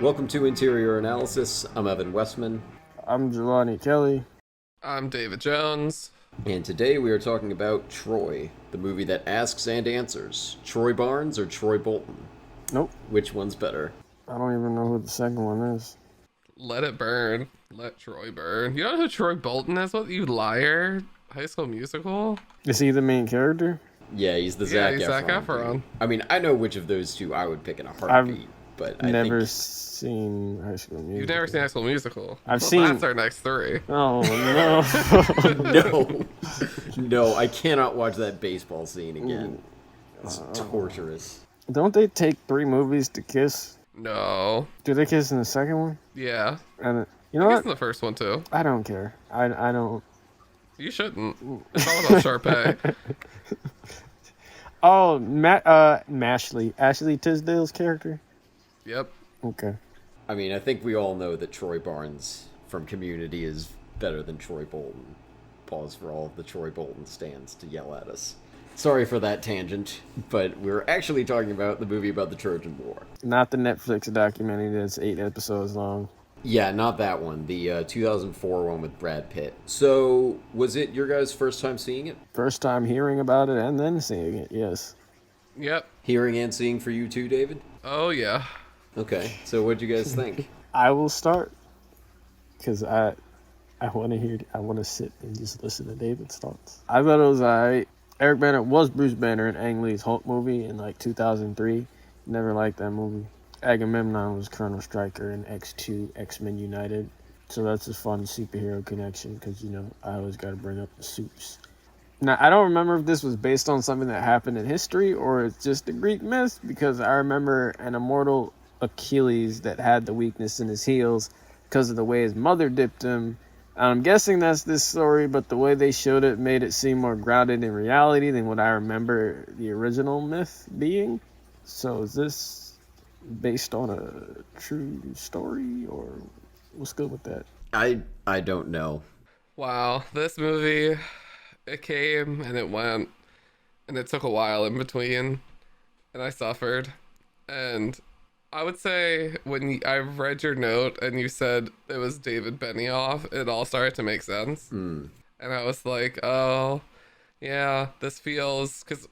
Welcome to Interior Analysis. I'm Evan Westman, I'm Jelani Kelly. I'm David Jones. and today we are talking about Troy, the movie that asks and answers. Troy Barnes or Troy Bolton? Nope, Which one's better? I don't even know who the second one is. Let it burn. Let Troy burn. You know who Troy Bolton is? What, you liar? High School Musical? Is he the main character? Yeah, he's the Yeah, Zac he's Efron. Zac Efron. I mean, I know which of those two I would pick in a heartbeat, but I Never think... seen High School Musical. You've never seen High School Musical? I've Well, seen- That's our next three. Oh no! No, I cannot watch that baseball scene again. It's torturous. Don't they take 3 movies to kiss? No. Do they kiss in the second one? Yeah. And you know He's what? in the first one too. I don't care. I don't. You shouldn't. It's all about Sharpay. Oh, Ashley Tisdale's character. Yep. Okay. I mean, I think we all know that Troy Barnes from Community is better than Troy Bolton. Pause for all of the Troy Bolton stands to yell at us. Sorry for that tangent, but we're actually talking about the movie about the Trojan War. Not the Netflix documentary that's 8 episodes long. Yeah, not that one. The 2004 one with Brad Pitt. So, was it your guys' first time seeing it? First time hearing about it and then seeing it. Yes. Yep. Hearing and seeing for you too, David? Oh, yeah. Okay, so what'd you guys think? I will start because I want to hear. I want to sit and just listen to David's thoughts. I thought it was alright. Eric Banner was Bruce Banner in Ang Lee's Hulk movie in like 2003. Never liked that movie. Agamemnon was Colonel Stryker in X2 X-Men United. So that's a fun superhero connection because, you know, I always got to bring up the soups. Now, I don't remember if this was based on something that happened in history or it's just a Greek myth because I remember an immortal Achilles that had the weakness in his heels because of the way his mother dipped him. I'm guessing that's this story, but the way they showed it made it seem more grounded in reality than what I remember the original myth being. So is this based on a true story, or what's good with that? I don't know. Wow. This movie, it came and it went, and it took a while in between, and I suffered. And I would say when I read your note and you said it was David Benioff, it all started to make sense. And I was like, oh, yeah, this feels... Because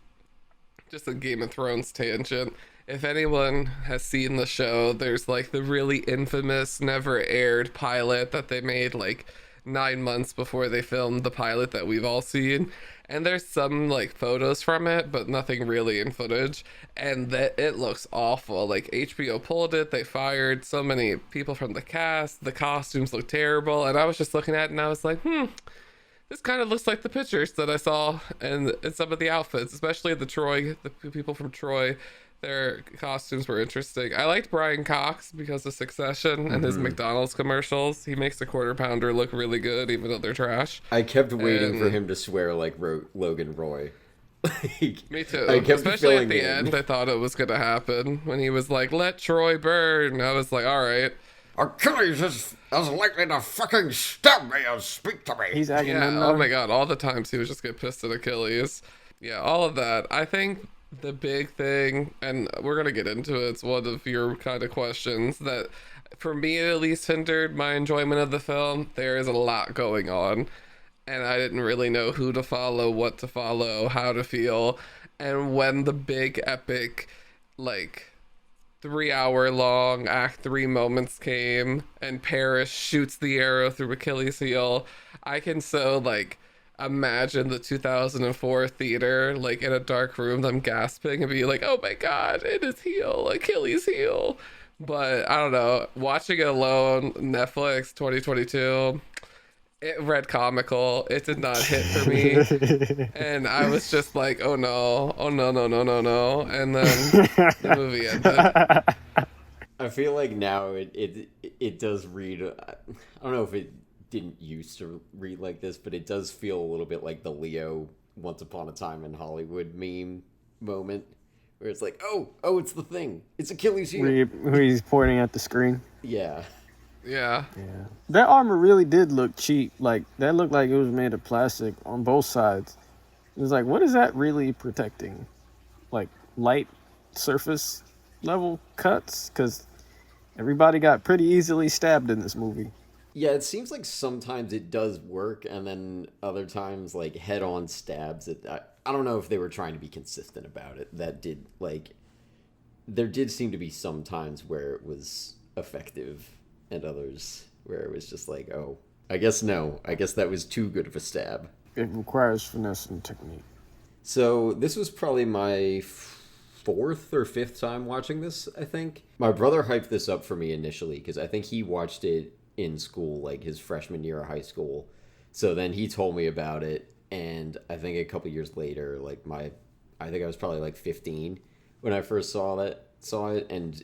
just a Game of Thrones tangent. If anyone has seen the show, there's like the really infamous never aired pilot that they made like 9 months before they filmed the pilot that we've all seen. And there's some like photos from it, but nothing really in footage. And that it looks awful. Like HBO pulled it. They fired so many people from the cast. The costumes look terrible. And I was just looking at it and I was like, this kind of looks like the pictures that I saw and some of the outfits, especially the people from Troy. Their costumes were interesting. I liked Brian Cox because of Succession and his McDonald's commercials. He makes a quarter pounder look really good, even though they're trash. I kept waiting for him to swear like Logan Roy. Me too. I kept Especially filling at the in. end, I thought it was going to happen. When he was like, let Troy burn. I was like, all right. Achilles is as likely to fucking stab me as speak to me. He's Yeah, Agamemnon. oh my god, all the times he would just get pissed at Achilles. Yeah, all of that. I think the big thing, and we're going to get into it, it's one of your kind of questions that, for me at least, hindered my enjoyment of the film. There is a lot going on, and I didn't really know who to follow, what to follow, how to feel. And when the big epic, like, 3-hour long act 3 moments came and Paris shoots the arrow through Achilles' heel, I can so like imagine the 2004 theater like in a dark room, them gasping and be like, oh my god, it is heel, Achilles' heel. But I don't know, watching it alone, Netflix 2022, it read comical. It did not hit for me. And I was just like, oh no, no. And then the movie ended. I feel like now it does read. I don't know if it didn't used to read like this, but it does feel a little bit like the Leo Once Upon a Time in Hollywood meme moment, where it's like, oh, it's the thing. It's Achilles' heel. Where he's pointing at the screen. Yeah. Yeah. Yeah. That armor really did look cheap. Like, that looked like it was made of plastic on both sides. It was like, what is that really protecting? Like, light surface level cuts? Because Everybody got pretty easily stabbed in this movie. Yeah, it seems like sometimes it does work, and then other times, like, head-on stabs. I don't know if they were trying to be consistent about it. There did seem to be some times where it was effective, and others where it was just like, oh, I guess no. I guess that was too good of a stab. It requires finesse and technique. So this was probably my fourth or fifth time watching this, I think. My brother hyped this up for me initially because I think he watched it in school, like his freshman year of high school. So then he told me about it, and I think a couple years later, I think I was probably like 15 when I first saw it, and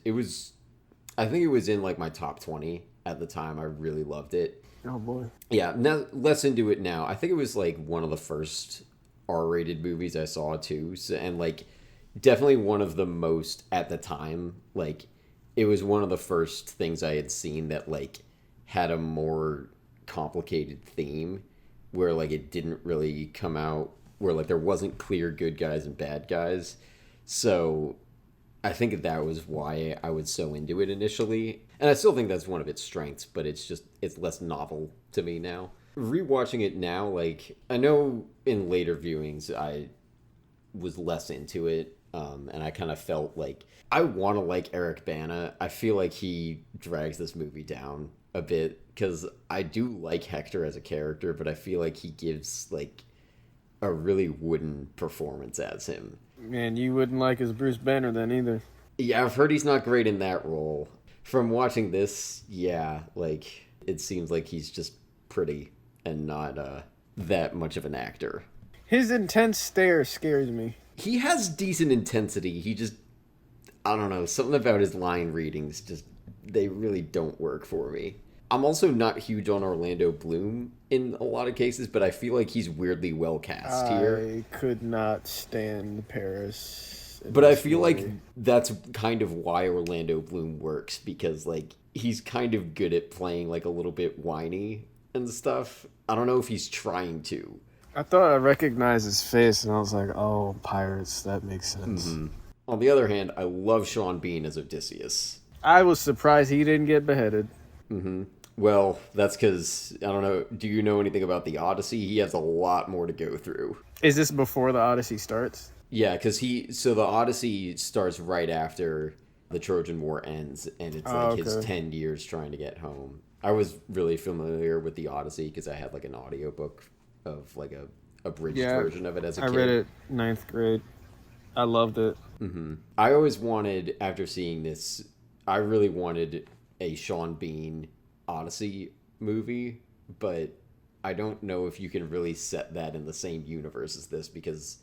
I think it was in like my top 20 at the time. I really loved it. Oh boy. Yeah, now less into it now. I think it was like one of the first R-rated movies I saw too, so, and like definitely one of the most at the time. Like it was one of the first things I had seen that like had a more complicated theme where like it didn't really come out where like there wasn't clear good guys and bad guys. So I think that was why I was so into it initially. And I still think that's one of its strengths, but it's less novel to me now. Rewatching it now, like, I know in later viewings I was less into it, and I kind of felt like I want to like Eric Bana. I feel like he drags this movie down a bit because I do like Hector as a character, but I feel like he gives like a really wooden performance as him. Man, you wouldn't like his Bruce Banner then either. Yeah, I've heard he's not great in that role. From watching this, yeah, like it seems like he's just pretty and not that much of an actor. His intense stare scares me. He has decent intensity. He just, I don't know, something about his line readings just, they really don't work for me. I'm also not huge on Orlando Bloom in a lot of cases, but I feel like he's weirdly well cast here. I could not stand Paris. But I feel like that's kind of why Orlando Bloom works, because like he's kind of good at playing like a little bit whiny and stuff. I don't know if he's trying to. I thought I recognized his face, and I was like, oh, pirates, that makes sense. Mm-hmm. On the other hand, I love Sean Bean as Odysseus. I was surprised he didn't get beheaded. Mm-hmm. Well, that's because, I don't know, do you know anything about the Odyssey? He has a lot more to go through. Is this before the Odyssey starts? Yeah, because the Odyssey starts right after the Trojan War ends, and it's like his 10 years trying to get home. I was really familiar with the Odyssey because I had like an audiobook of like a abridged version of it as a kid. I read it 9th grade. I loved it. Mm-hmm. I always wanted, after seeing this, I really wanted a Sean Bean Odyssey movie, but I don't know if you can really set that in the same universe as this, because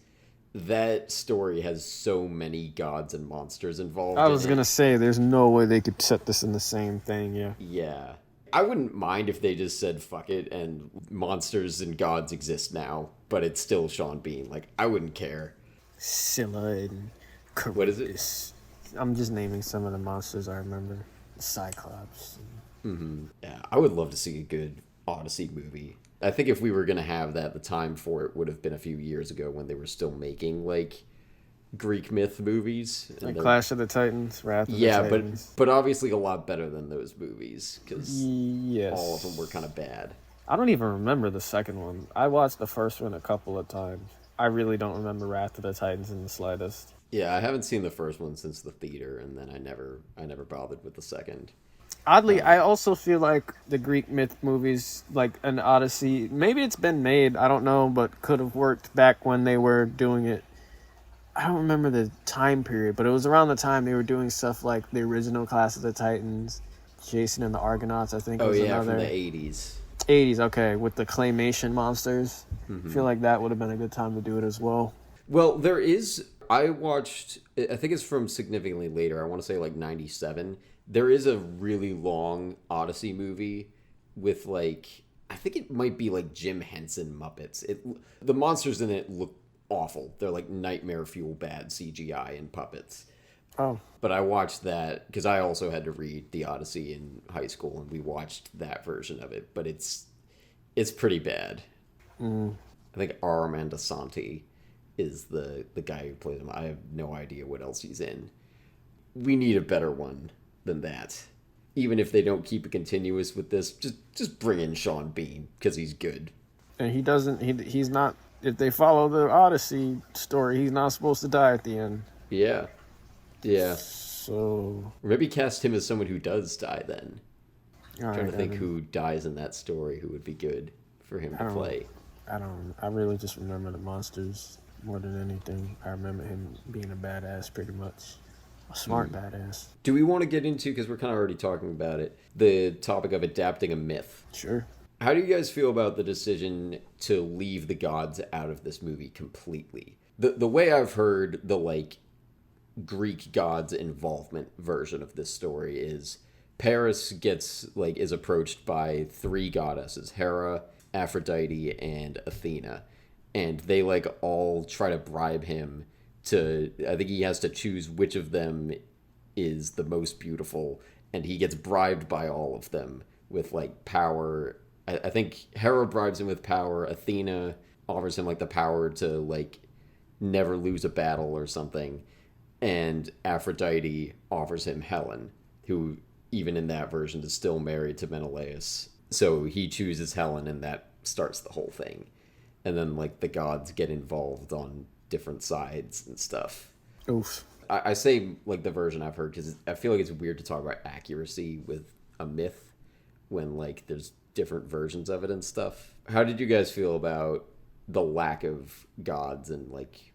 that story has so many gods and monsters involved. I was going to say, there's no way they could set this in the same thing, yeah. Yeah. I wouldn't mind if they just said, fuck it, and monsters and gods exist now, but it's still Sean Bean. Like, I wouldn't care. Scylla and Charybdis. What is it? I'm just naming some of the monsters I remember. Cyclops. Mm-hmm. Yeah, I would love to see a good Odyssey movie. I think if we were going to have that, the time for it would have been a few years ago when they were still making, like, Greek myth movies. Like Clash of the Titans, Wrath of the Titans. But obviously a lot better than those movies, because yes, all of them were kind of bad. I don't even remember the second one. I watched the first one a couple of times. I really don't remember Wrath of the Titans in the slightest. Yeah, I haven't seen the first one since the theater, and then I never bothered with the second. Oddly, I also feel like the Greek myth movies, like an Odyssey, maybe it's been made, I don't know, but could have worked back when they were doing it. I don't remember the time period, but it was around the time they were doing stuff like the original Clash of the Titans, Jason and the Argonauts, I think. Oh, was yeah, another. from the 80s. 80s, okay, with the claymation monsters. Mm-hmm. I feel like that would have been a good time to do it as well. Well, there is, I watched, I think it's from significantly later, I want to say like 97. There is a really long Odyssey movie with like, I think it might be like Jim Henson Muppets. The monsters in it look awful. They're like nightmare fuel bad CGI and puppets. Oh. But I watched that because I also had to read the Odyssey in high school, and we watched that version of it. But it's pretty bad. I think Armando Santi is the guy who plays him. I have no idea what else he's in. We need a better one than that. even if they don't keep it continuous with this, just bring in Sean Bean because he's good. And he doesn't. He's not. If they follow the Odyssey story, he's not supposed to die at the end. Yeah, yeah. So Or maybe cast him as someone who does die then. all Trying right, to think Evan. who dies in that story who would be good for him to play. I really just remember the monsters more than anything. I remember him being a badass, pretty much. A smart badass. Do we want to get into, because we're kind of already talking about it, the topic of adapting a myth? Sure. How do you guys feel about the decision to leave the gods out of this movie completely? The way I've heard the like Greek gods involvement version of this story is Paris is approached by three goddesses, Hera, Aphrodite, and Athena, and they like all try to bribe him to, I think he has to choose which of them is the most beautiful, and he gets bribed by all of them with like power. I think Hera bribes him with power. Athena offers him like the power to like never lose a battle or something, and Aphrodite offers him Helen, who even in that version is still married to Menelaus. So he chooses Helen, and that starts the whole thing. And then like the gods get involved on different sides and stuff. Oof. I say like the version I've heard because I feel like it's weird to talk about accuracy with a myth when like there's different versions of it and stuff. How did you guys feel about the lack of gods and like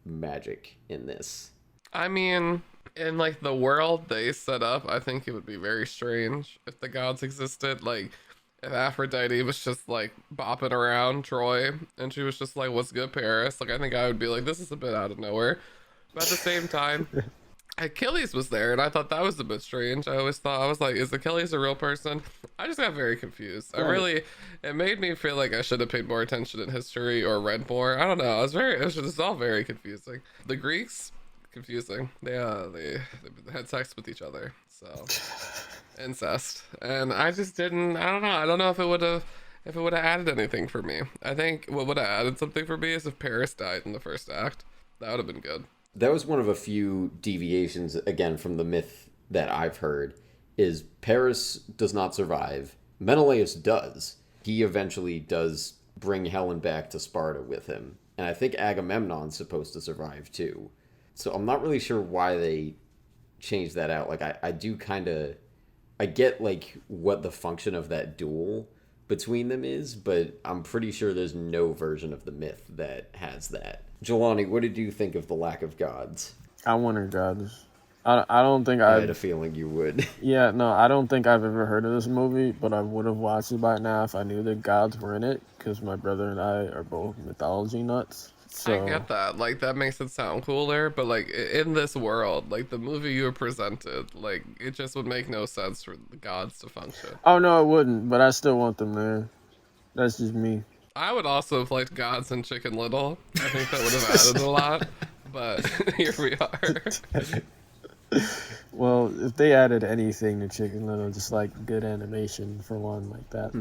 magic in this? I mean, in like the world they set up, I think it would be very strange if the gods existed. Like, if Aphrodite was just like bopping around Troy and she was just like, "What's good, Paris?" Like, I think I would be like, "This is a bit out of nowhere." But at the same time, Achilles was there, and I thought that was a bit strange. I always thought, I was like, is Achilles a real person? I just got very confused. It made me feel like I should have paid more attention in history or read more. I don't know. It was just all very confusing. The Greeks, confusing. They had sex with each other, so incest. And I just didn't. I don't know. I don't know if it would have added anything for me. I think what would have added something for me is if Paris died in the first act. That would have been good. That was one of a few deviations, again, from the myth that I've heard, is Paris does not survive. Menelaus does. He eventually does bring Helen back to Sparta with him. And I think Agamemnon's supposed to survive, too. So I'm not really sure why they changed that out. Like, I do kind of... I get, like, what the function of that duel between them is, but I'm pretty sure there's no version of the myth that has that. Jelani, what did you think of the lack of gods? I wanted gods. I don't think I had a feeling you would. Yeah, no, I don't think I've ever heard of this movie, but I would have watched it by now if I knew the gods were in it, because my brother and I are both mythology nuts. So I get that. Like, that makes it sound cooler, but like in this world, like the movie you were presented, like it just would make no sense for the gods to function. Oh no, it wouldn't, but I still want them there. That's just me. I would also have liked gods and Chicken Little. I think that would have added a lot, but here we are. Well, if they added anything to Chicken Little, just like good animation for one like that.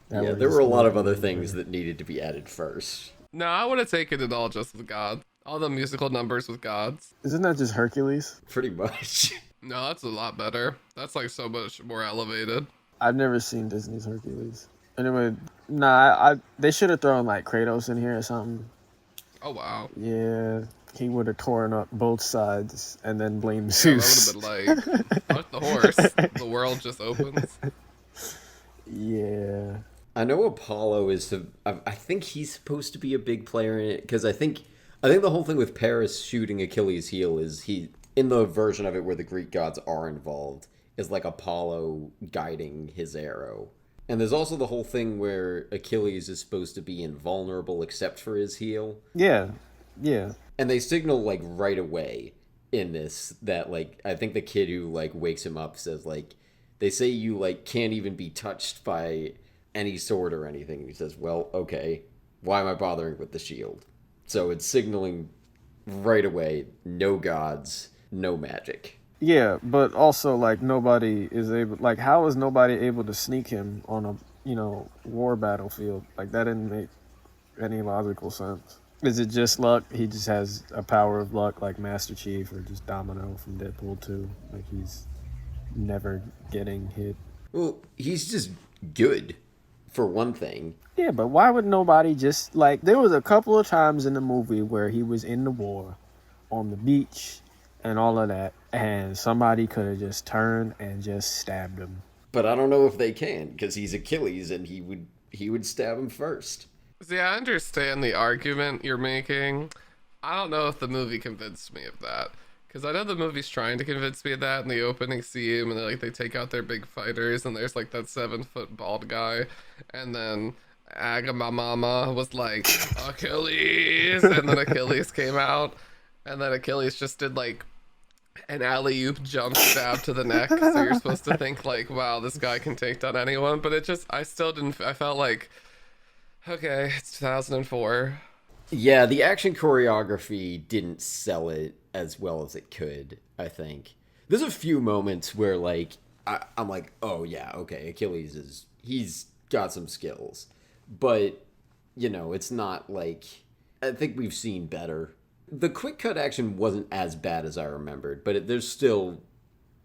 Yeah, there were a lot of other things that needed to be added first. No, I would have taken it all just with gods. All the musical numbers with gods. Isn't that just Hercules? Pretty much. No, that's a lot better. That's like so much more elevated. I've never seen Disney's Hercules. Anyway, nah, they should have thrown like Kratos in here or something. Oh wow. Yeah, he would have torn up both sides and then blamed Yeah, Zeus. that would have been like, fuck the horse. The world just opens. Yeah. I know Apollo is. I think he's supposed to be a big player in it because I think the whole thing with Paris shooting Achilles' heel is he in the version of it where the Greek gods are involved is like Apollo guiding his arrow. And there's also the whole thing where Achilles is supposed to be invulnerable except for his heel. Yeah. Yeah. And they signal like right away in this that like I think the kid who like wakes him up says like they say you like can't even be touched by any sword or anything. And he says, well, okay, why am I bothering with the shield? So it's signaling right away, no gods, no magic. Yeah, but also like nobody is able, like how is nobody able to sneak him on a war battlefield? Like that didn't make any logical sense. Is it just luck? He just has a power of luck like Master Chief or just Domino from Deadpool 2. Like he's never getting hit. Well, he's just good, for one thing. Yeah, but why would nobody just, like, there was a couple of times in the movie where he was in the war, on the beach, and all of that, and somebody could have just turned and just stabbed him. But I don't know if they can, because he's Achilles and he would stab him first. See, I understand the argument you're making. I don't know if the movie convinced me of that. Because I know the movie's trying to convince me of that in the opening scene when they take out their big fighters and there's like that 7-foot bald guy. And then Agamemnon was like, Achilles! And then Achilles came out. And then Achilles just did like an alley-oop jump stab to the neck. So you're supposed to think like, wow, this guy can take down anyone. But it just, I still didn't, I felt like, okay, it's 2004. Yeah, the action choreography didn't sell it as well as it could, I think. There's a few moments where, like, I'm like, oh, yeah, okay, Achilles he's got some skills. But, you know, it's not like, I think we've seen better. The quick cut action wasn't as bad as I remembered, but there's still,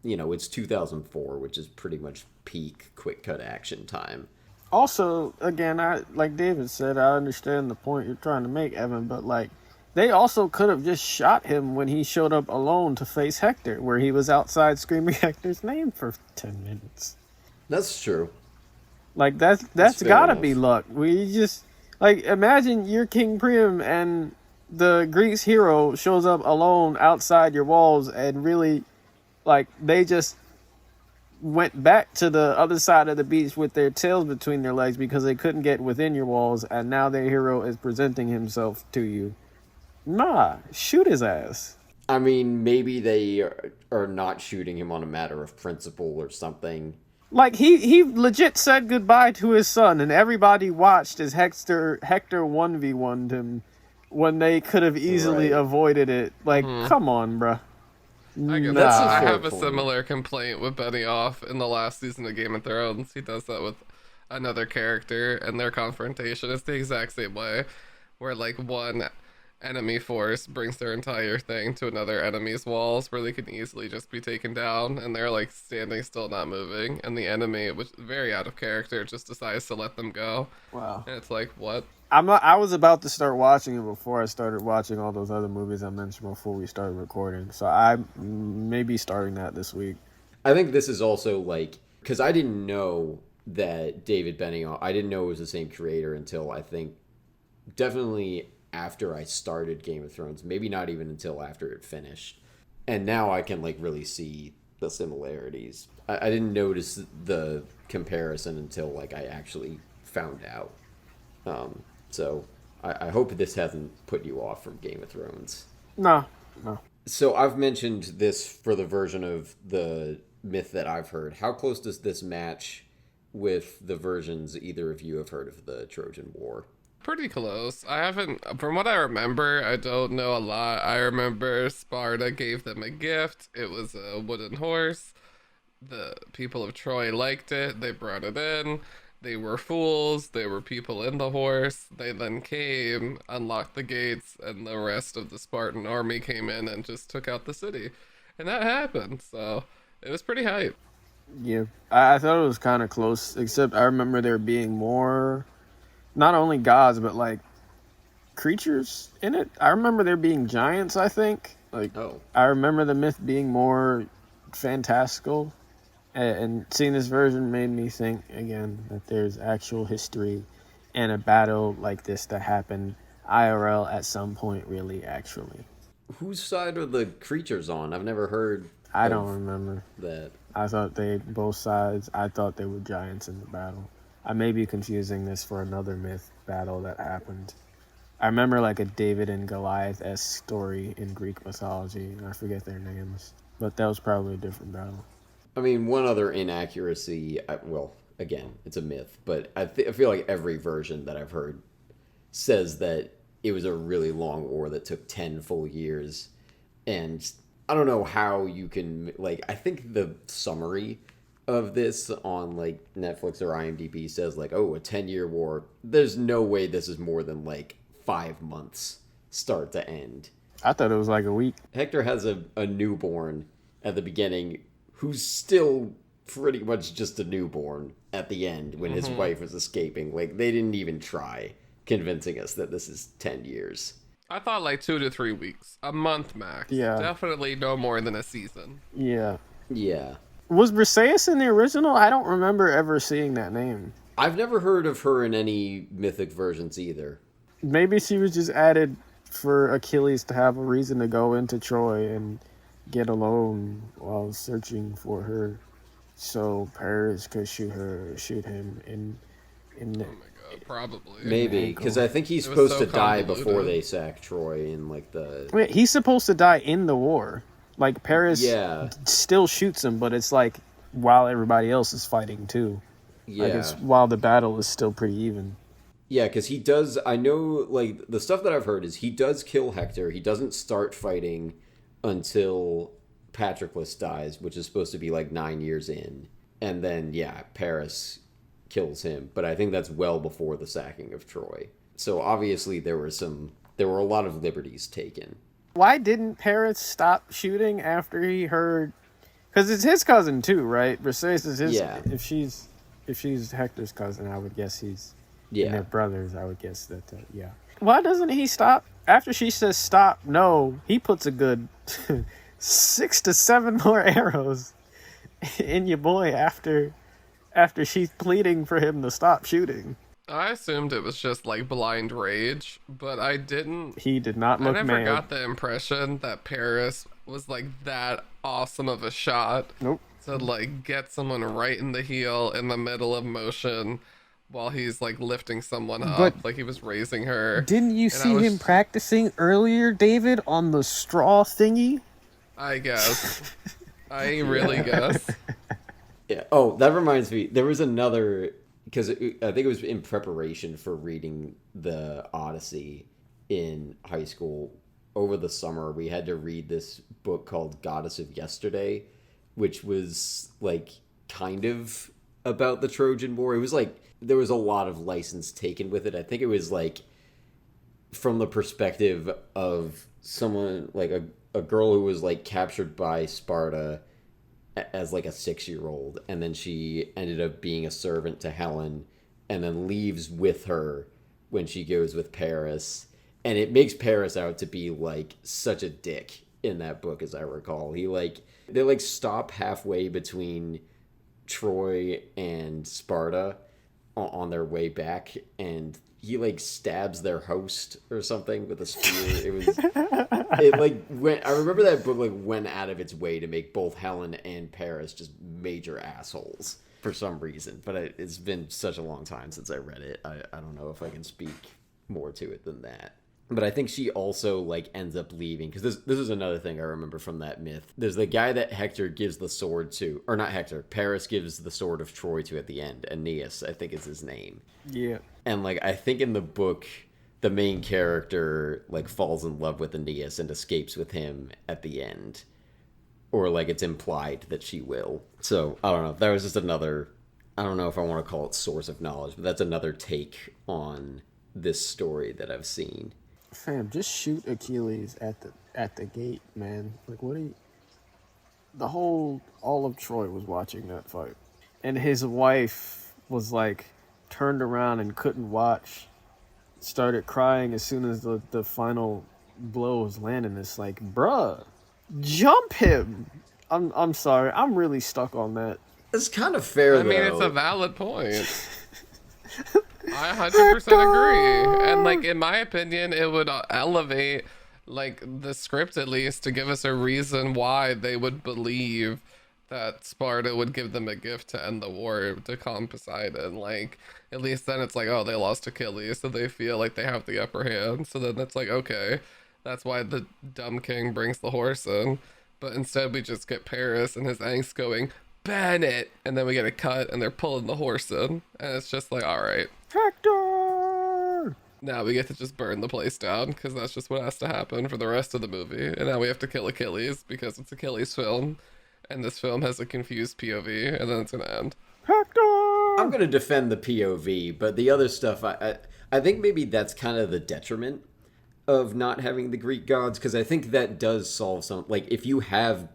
you know, it's 2004, which is pretty much peak quick cut action time. Also, again, like David said, I understand the point you're trying to make, Evan, but like they also could have just shot him when he showed up alone to face Hector, where he was outside screaming Hector's name for 10 minutes. That's true. Like that's gotta be luck. We just like imagine you're King Priam and the Greece hero shows up alone outside your walls, and really, like they just went back to the other side of the beach with their tails between their legs because they couldn't get within your walls, and now their hero is presenting himself to you. Nah, shoot his ass. I mean, maybe they are not shooting him on a matter of principle or something. Like, he legit said goodbye to his son, and everybody watched as Hector 1v1'd him when they could have easily avoided it. Like, come on, bruh. I have a similar complaint with Benioff in the last season of Game of Thrones. He does that with another character, and their confrontation is the exact same way, where like one enemy force brings their entire thing to another enemy's walls where they can easily just be taken down, and they're like standing still, not moving, and the enemy, which is very out of character, just decides to let them go. Wow. And it's like, what? I was about to start watching it before I started watching all those other movies I mentioned before we started recording. So I may be starting that this week. I think this is also like, because I didn't know that David Benioff, I didn't know it was the same creator until I think definitely after I started Game of Thrones, maybe not even until after it finished. And now I can like really see the similarities. I didn't notice the comparison until like I actually found out. So I hope this hasn't put you off from Game of Thrones. No. So I've mentioned this for the version of the myth that I've heard. How close does this match with the versions either of you have heard of the Trojan War? Pretty close. I haven't, from what I remember, I don't know a lot. I remember Sparta gave them a gift. It was a wooden horse. The people of Troy liked it. They brought it in. They were fools. They were people in the horse. They then came, unlocked the gates, and the rest of the Spartan army came in and just took out the city. And that happened, so it was pretty hype. Yeah, I thought it was kind of close, except I remember there being more, not only gods, but like creatures in it. I remember there being giants, I think. I remember the myth being more fantastical. And seeing this version made me think, again, that there's actual history and a battle like this that happened IRL at some point, really, actually. Whose side are the creatures on? I've never heard. I don't remember that. I thought both sides, I thought they were giants in the battle. I may be confusing this for another myth battle that happened. I remember like a David and Goliath-esque story in Greek mythology, and I forget their names. But that was probably a different battle. I mean, one other inaccuracy, well, again, it's a myth, but I feel like every version that I've heard says that it was a really long war that took 10 full years. And I don't know how you can, like, I think the summary of this on, like, Netflix or IMDb says, like, oh, a 10-year war. There's no way this is more than, like, 5 months start to end. I thought it was like a week. Hector has a newborn at the beginning who's still pretty much just a newborn at the end when his wife was escaping. Like, they didn't even try convincing us that this is 10 years. I thought like 2 to 3 weeks, a month max. Yeah. Definitely no more than a season. Yeah. Yeah. Was Briseis in the original? I don't remember ever seeing that name. I've never heard of her in any mythic versions either. Maybe she was just added for Achilles to have a reason to go into Troy and get alone while searching for her, so Paris could shoot him in the, Oh my god, probably. Maybe, because I think he's It was supposed so to die convoluted. before they sack Troy in, like, the... Wait, he's supposed to die in the war. Like, Paris Yeah. still shoots him, but it's like while everybody else is fighting too. Yeah. Like, it's while the battle is still pretty even. Yeah, because he does... I know, like, the stuff that I've heard is he does kill Hector. He doesn't start fighting until Patroclus dies, which is supposed to be, like, 9 years in. And then, yeah, Paris kills him. But I think that's well before the sacking of Troy. So, obviously, there were a lot of liberties taken. Why didn't Paris stop shooting after he heard? Because it's his cousin too, right? Briseis is his. Yeah. If she's Hector's cousin, I would guess he's. Yeah. And they're brothers. I would guess that. Yeah. Why doesn't he stop after she says stop? No, he puts a good 6 to 7 more arrows in your boy after she's pleading for him to stop shooting. I assumed it was just like blind rage, but I didn't. He did not look I never mad. got the impression that Paris was like that awesome of a shot Nope. to like get someone right in the heel in the middle of motion while he's like lifting someone up, But like he was raising her. Didn't you And I see was- him practicing earlier, David, on the straw thingy? I guess. I really guess. Yeah. Oh, that reminds me. There was another... Because I think it was in preparation for reading the Odyssey in high school. Over the summer, we had to read this book called Goddess of Yesterday, which was, like, kind of about the Trojan War. It was, like, there was a lot of license taken with it. I think it was, like, from the perspective of someone, like, a girl who was, like, captured by Sparta as like a 6-year-old, and then she ended up being a servant to Helen and then leaves with her when she goes with Paris, and it makes Paris out to be like such a dick in that book, as I recall. They like stop halfway between Troy and Sparta on their way back, and he like stabs their host or something with a spear. I remember that book like went out of its way to make both Helen and Paris just major assholes for some reason. But it's been such a long time since I read it. I don't know if I can speak more to it than that. But I think she also like ends up leaving, because this is another thing I remember from that myth. There's the guy that Hector gives the sword to, or not Hector, Paris gives the sword of Troy to at the end. Aeneas, I think is his name. Yeah. And like I think in the book, the main character like falls in love with Aeneas and escapes with him at the end, or like it's implied that she will. So I don't know. That was just another. I don't know if I want to call it source of knowledge, but that's another take on this story that I've seen. Fam, just shoot Achilles at the gate, man. Like, what are you... All of Troy was watching that fight. And his wife was, like, turned around and couldn't watch. Started crying as soon as the final blow was landing. It's like, bruh, jump him! I'm sorry, I'm really stuck on that. It's kind of fair, though. I mean, it's a valid point. I 100% agree. And, like, in my opinion, it would elevate, like, the script at least to give us a reason why they would believe that Sparta would give them a gift to end the war to calm Poseidon. Like, at least then it's like, oh, they lost Achilles, so they feel like they have the upper hand. So then it's like, okay, that's why the dumb king brings the horse in. But instead we just get Paris and his angst going, Bennett! And then we get a cut and they're pulling the horse in. And it's just like, all right. Hector! Now we get to just burn the place down, because that's just what has to happen for the rest of the movie. And now we have to kill Achilles because it's Achilles' film, and this film has a confused POV, and then it's gonna end. Hector! I'm gonna defend the POV, but the other stuff, I think maybe that's kind of the detriment of not having the Greek gods, because I think that does solve some, like, if you have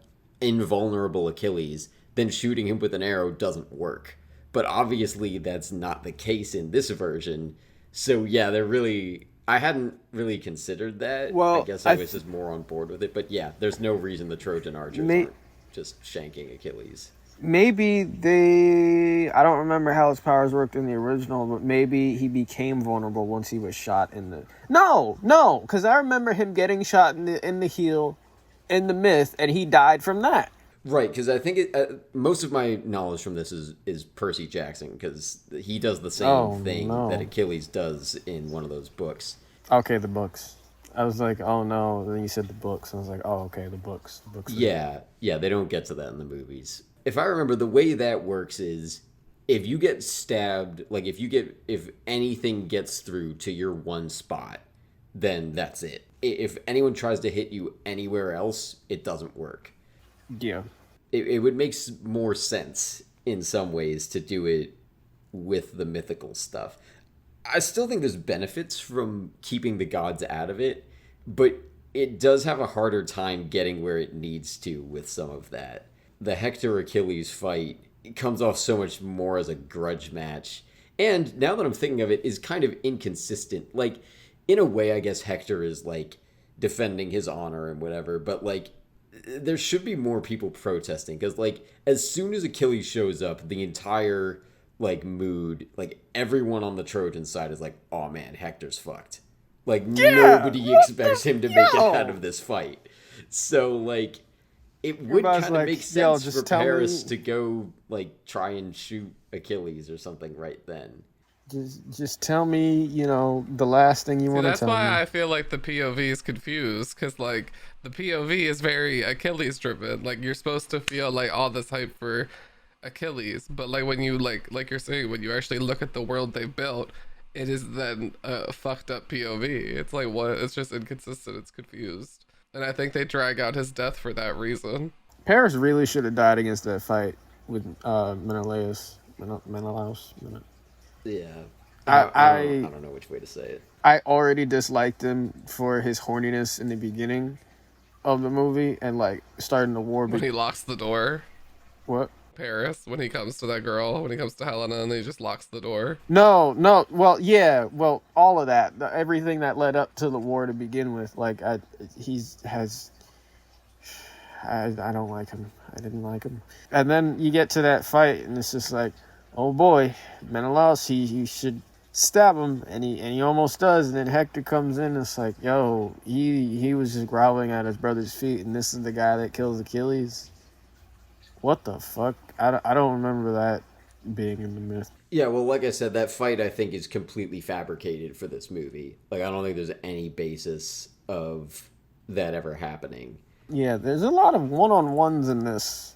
invulnerable Achilles, then shooting him with an arrow doesn't work. But obviously that's not the case in this version. So yeah, they're really... I hadn't really considered that. Well, I guess I was just more on board with it. But yeah, there's no reason the Trojan archers aren't just shanking Achilles. Maybe they... I don't remember how his powers worked in the original, but maybe he became vulnerable once he was shot in the... No, because I remember him getting shot in the heel in the myth, and he died from that. Right, because I think most of my knowledge from this is Percy Jackson, because he does the same thing that Achilles does in one of those books. Okay, the books. I was like, oh no. And then you said the books. I was like, oh, okay, the books. The books. Yeah, they don't get to that in the movies. If I remember, the way that works is if you get stabbed, like if anything gets through to your one spot, then that's it. If anyone tries to hit you anywhere else, it doesn't work. Yeah. It would make more sense in some ways to do it with the mythical stuff. I still think there's benefits from keeping the gods out of it, but it does have a harder time getting where it needs to with some of that. The Hector-Achilles fight comes off so much more as a grudge match. And now that I'm thinking of it, is kind of inconsistent. Like, in a way, I guess Hector is, like, defending his honor and whatever, but, like, there should be more people protesting, because, like, as soon as Achilles shows up, the entire, like, mood, like, everyone on the Trojan side is like, oh man, Hector's fucked. Like, nobody expects him to make it out of this fight. So, like, it would kind of make sense for Paris to go, like, try and shoot Achilles or something right then. Just tell me, the last thing you want to tell me. That's why I feel like the POV is confused, because, like, the POV is very Achilles driven. Like, you're supposed to feel, like, all this hype for Achilles, but, like, when you, like you're saying, when you actually look at the world they've built, it is then a fucked up POV. It's like, what? It's just inconsistent. It's confused. And I think they drag out his death for that reason. Paris really should have died against that fight with Menelaus. Yeah. I don't know which way to say it. I already disliked him for his horniness in the beginning of the movie and, like, starting the war. When he locks the door. What? Paris, when he comes to that girl, when he comes to Helena, and he just locks the door. No. Well, yeah. Well, all of that. Everything that led up to the war to begin with. Like, I don't like him. I didn't like him. And then you get to that fight, and it's just like, oh boy, Menelaus, he should stab him, and he almost does, and then Hector comes in, and it's like, yo, he was just groveling at his brother's feet, and this is the guy that kills Achilles? What the fuck? I don't remember that being in the myth. Yeah, well, like I said, that fight, I think, is completely fabricated for this movie. Like, I don't think there's any basis of that ever happening. Yeah, there's a lot of one-on-ones in this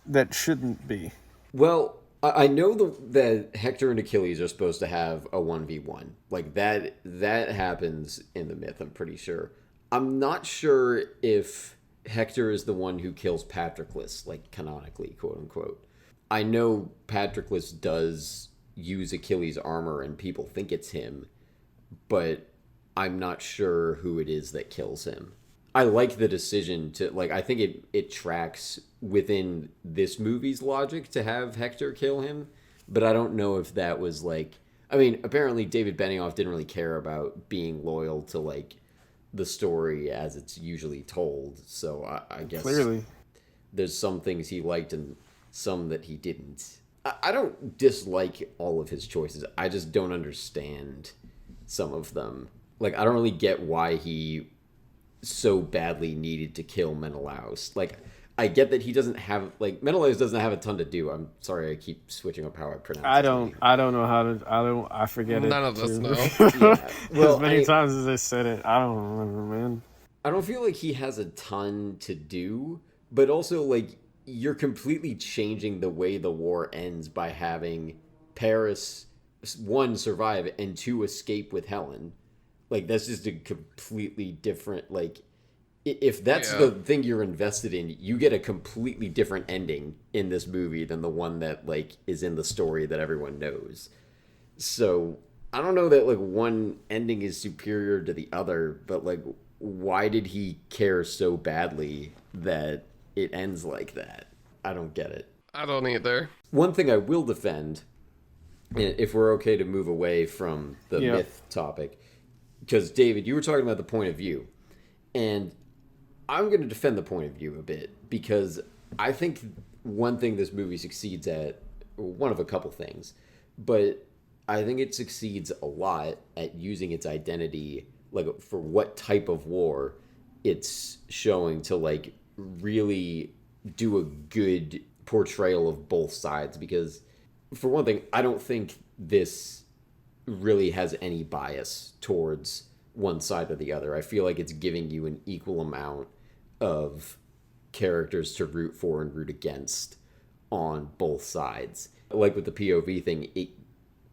that shouldn't be. Well, I know that Hector and Achilles are supposed to have a 1v1. Like, that happens in the myth, I'm pretty sure. I'm not sure if Hector is the one who kills Patroclus, like, canonically, quote-unquote. I know Patroclus does use Achilles' armor, and people think it's him, but I'm not sure who it is that kills him. I like the decision to, like, I think it tracks within this movie's logic to have Hector kill him, but I don't know if that was, like, I mean, apparently David Benioff didn't really care about being loyal to, like, the story as it's usually told, so I guess clearly there's some things he liked and some that he didn't. I don't dislike all of his choices, I just don't understand some of them. Like, I don't really get why he so badly needed to kill Menelaus. Like, I get that he doesn't have, like, Menelaus doesn't have a ton to do. I'm sorry, I keep switching up how I pronounce it. I don't know how to, I forget it. None of us know. Yeah. Well, as many times as I said it, I don't remember, man. I don't feel like he has a ton to do, but also, like, you're completely changing the way the war ends by having Paris, one, survive, and two, escape with Helen. Like, that's just a completely different, like, if that's the thing you're invested in, you get a completely different ending in this movie than the one that, like, is in the story that everyone knows. So, I don't know that, like, one ending is superior to the other, but, like, why did he care so badly that it ends like that. I don't get it. I don't either. One thing I will defend, if we're okay to move away from the myth topic, because David, you were talking about the point of view, and I'm going to defend the point of view a bit, because I think one thing this movie succeeds at, one of a couple things, but I think it succeeds a lot at using its identity, like, for what type of war it's showing, to, like, really do a good portrayal of both sides. Because, for one thing, I don't think this really has any bias towards one side or the other. I feel like it's giving you an equal amount of characters to root for and root against on both sides. Like with the POV thing, it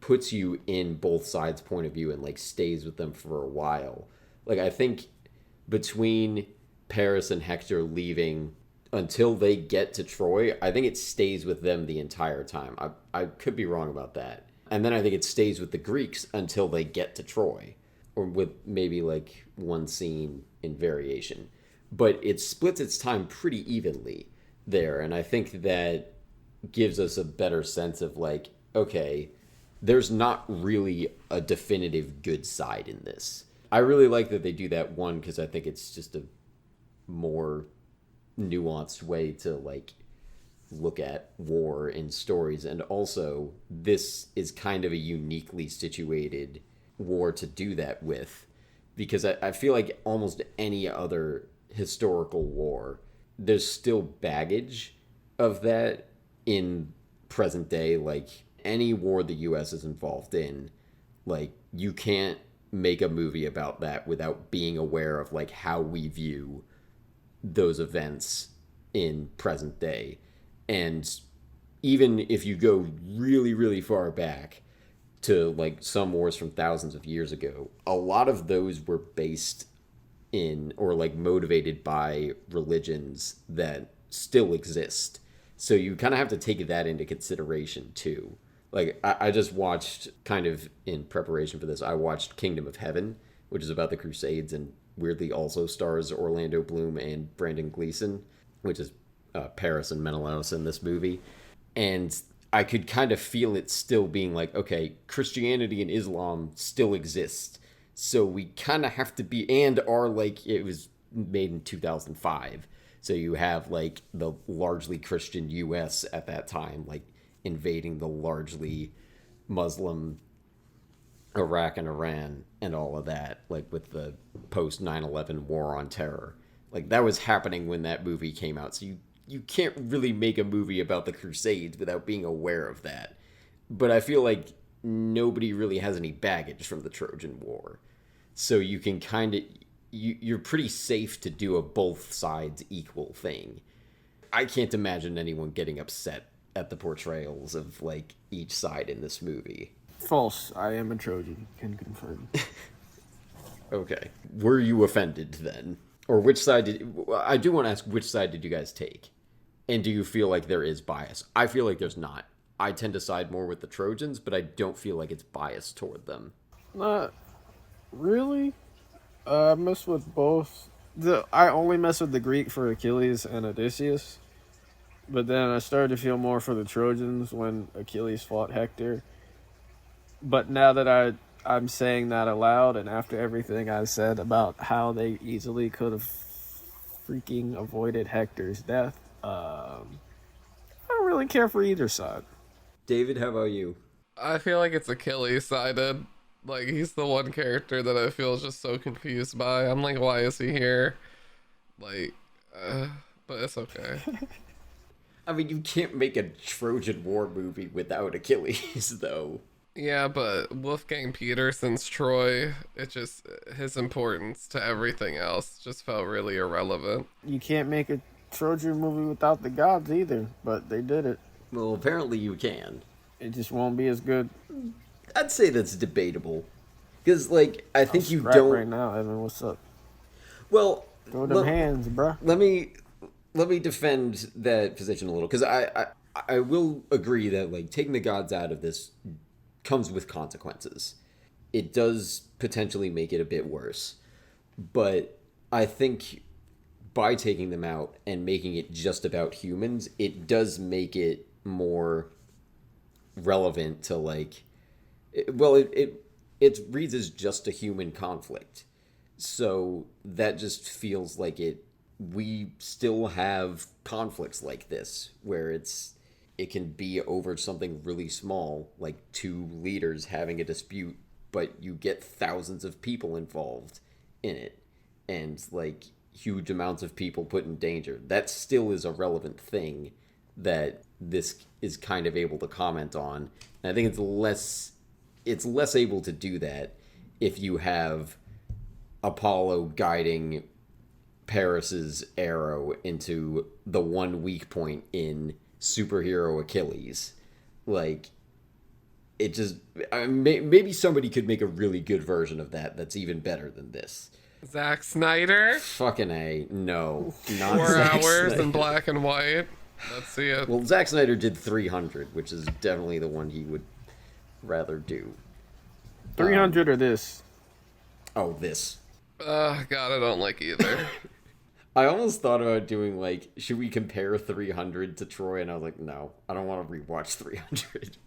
puts you in both sides' point of view and, like, stays with them for a while. Like, I think between Paris and Hector leaving until they get to Troy, I think it stays with them the entire time. I could be wrong about that. And then I think it stays with the Greeks until they get to Troy, or with maybe, like, one scene in variation. But it splits its time pretty evenly there, and I think that gives us a better sense of, like, okay, there's not really a definitive good side in this. I really like that they do that, one, because I think it's just a more nuanced way to, like, look at war in stories, and also this is kind of a uniquely situated war to do that with, because I feel like almost any other historical war, there's still baggage of that in present day. Like, any war the US is involved in, like, you can't make a movie about that without being aware of, like, how we view those events in present day. And even if you go really, really far back to, like, some wars from thousands of years ago, a lot of those were based in, or, like, motivated by religions that still exist. So you kind of have to take that into consideration too. Like, I just watched, kind of in preparation for this, I watched Kingdom of Heaven, which is about the Crusades, and weirdly also stars Orlando Bloom and Brandon Gleeson, which is Paris and Menelaus in this movie. And I could kind of feel it still being like, okay, Christianity and Islam still exist, so we kind of have to be, and are, like, it was made in 2005, so you have, like, the largely Christian US at that time, like, invading the largely Muslim Iraq and Iran and all of that, like, with the post 9/11 war on terror. Like, that was happening when that movie came out, so you can't really make a movie about the Crusades without being aware of that. But I feel like nobody really has any baggage from the Trojan War, so you can kind of, you're pretty safe to do a both sides equal thing. I can't imagine anyone getting upset at the portrayals of, like, each side in this movie. False. I am a Trojan. Can confirm. Okay. Were you offended then? Or which side I do want to ask, which side did you guys take? And do you feel like there is bias? I feel like there's not. I tend to side more with the Trojans, but I don't feel like it's biased toward them. Not really. I mess with both. I only mess with the Greek for Achilles and Odysseus. But then I started to feel more for the Trojans when Achilles fought Hector. But now that I'm saying that aloud, and after everything I said about how they easily could have freaking avoided Hector's death, I don't really care for either side. David, how about you? I feel like it's Achilles sided. Like, he's the one character that I feel just so confused by. I'm like, why is he here? Like, but it's okay. I mean, you can't make a Trojan War movie without Achilles, though. Yeah, but Wolfgang Petersen's Troy, it just, his importance to everything else just felt really irrelevant. You can't make a Trojan movie without the gods either, but they did it. Well, apparently you can. It just won't be as good. I'd say that's debatable. Because, like, I think you Scrap don't... right now, Evan. What's up? Well... Throw them hands, bruh. Let me defend that position a little. Because I will agree that, like, taking the gods out of this comes with consequences. It does potentially make it a bit worse. But I think by taking them out and making it just about humans, it does make it more relevant to like, it reads as just a human conflict, so that just feels like we still have conflicts like this where it can be over something really small, like two leaders having a dispute, but you get thousands of people involved in it and like huge amounts of people put in danger. That still is a relevant thing that this is kind of able to comment on. And I think it's less able to do that if you have Apollo guiding Paris's arrow into the one weak point in superhero Achilles. Like, it just, maybe somebody could make a really good version of that that's even better than this. Zack Snyder? Fucking A, no. Not 4 Zack hours Snyder. in black and white. Let's see it. Well, Zack Snyder did 300, which is definitely the one he would rather do. 300 or this? Oh, this. God, I don't like either. I almost thought about doing, like, should we compare 300 to Troy? And I was like, no, I don't want to rewatch 300.